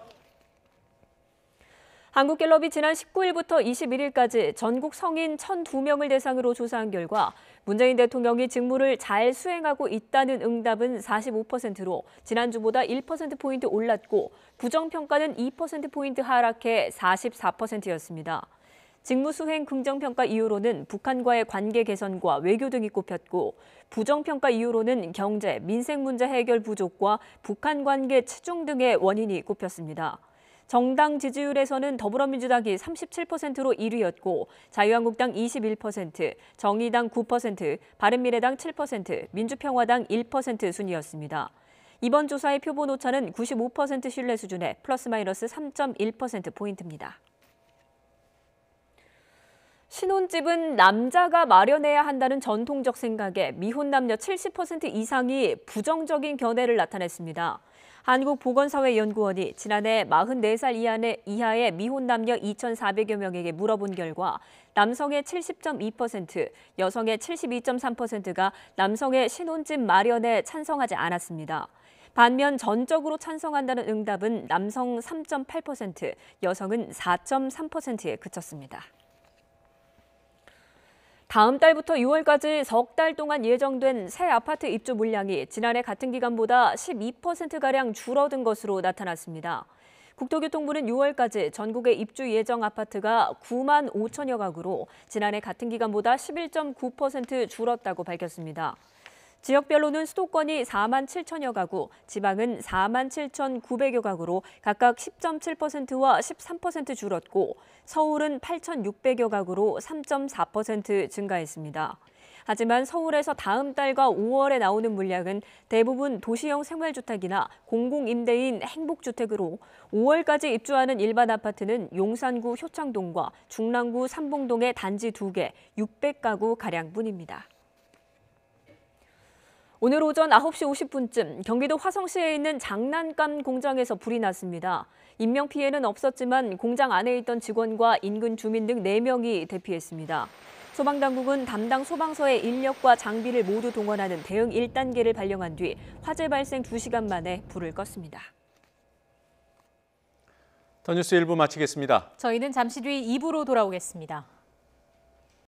한국갤럽이 지난 19일부터 21일까지 전국 성인 1,002명을 대상으로 조사한 결과 문재인 대통령이 직무를 잘 수행하고 있다는 응답은 45%로 지난주보다 1%포인트 올랐고 부정평가는 2%포인트 하락해 44%였습니다. 직무 수행 긍정평가 이유로는 북한과의 관계 개선과 외교 등이 꼽혔고 부정평가 이유로는 경제, 민생 문제 해결 부족과 북한 관계 치중 등의 원인이 꼽혔습니다. 정당 지지율에서는 더불어민주당이 37%로 1위였고 자유한국당 21%, 정의당 9%, 바른미래당 7%, 민주평화당 1% 순이었습니다. 이번 조사의 표본 오차는 95% 신뢰 수준에 플러스 마이너스 3.1%포인트입니다. 신혼집은 남자가 마련해야 한다는 전통적 생각에 미혼 남녀 70% 이상이 부정적인 견해를 나타냈습니다. 한국보건사회연구원이 지난해 44살 이하의 미혼 남녀 2,400여 명에게 물어본 결과 남성의 70.2%, 여성의 72.3%가 남성의 신혼집 마련에 찬성하지 않았습니다. 반면 전적으로 찬성한다는 응답은 남성 3.8%, 여성은 4.3%에 그쳤습니다. 다음 달부터 6월까지 석 달 동안 예정된 새 아파트 입주 물량이 지난해 같은 기간보다 12%가량 줄어든 것으로 나타났습니다. 국토교통부는 6월까지 전국의 입주 예정 아파트가 9만 5천여 가구로 지난해 같은 기간보다 11.9% 줄었다고 밝혔습니다. 지역별로는 수도권이 4만 7천여 가구, 지방은 4만 7,900여 가구로 각각 10.7%와 13% 줄었고 서울은 8,600여 가구로 3.4% 증가했습니다. 하지만 서울에서 다음 달과 5월에 나오는 물량은 대부분 도시형 생활주택이나 공공임대인 행복주택으로 5월까지 입주하는 일반 아파트는 용산구 효창동과 중랑구 삼봉동의 단지 2개, 600가구 가량뿐입니다. 오늘 오전 9시 50분쯤 경기도 화성시에 있는 장난감 공장에서 불이 났습니다. 인명피해는 없었지만 공장 안에 있던 직원과 인근 주민 등 4명이 대피했습니다. 소방당국은 담당 소방서의 인력과 장비를 모두 동원하는 대응 1단계를 발령한 뒤 화재 발생 2시간 만에 불을 껐습니다. 더 뉴스 1부 마치겠습니다. 저희는 잠시 뒤 2부로 돌아오겠습니다.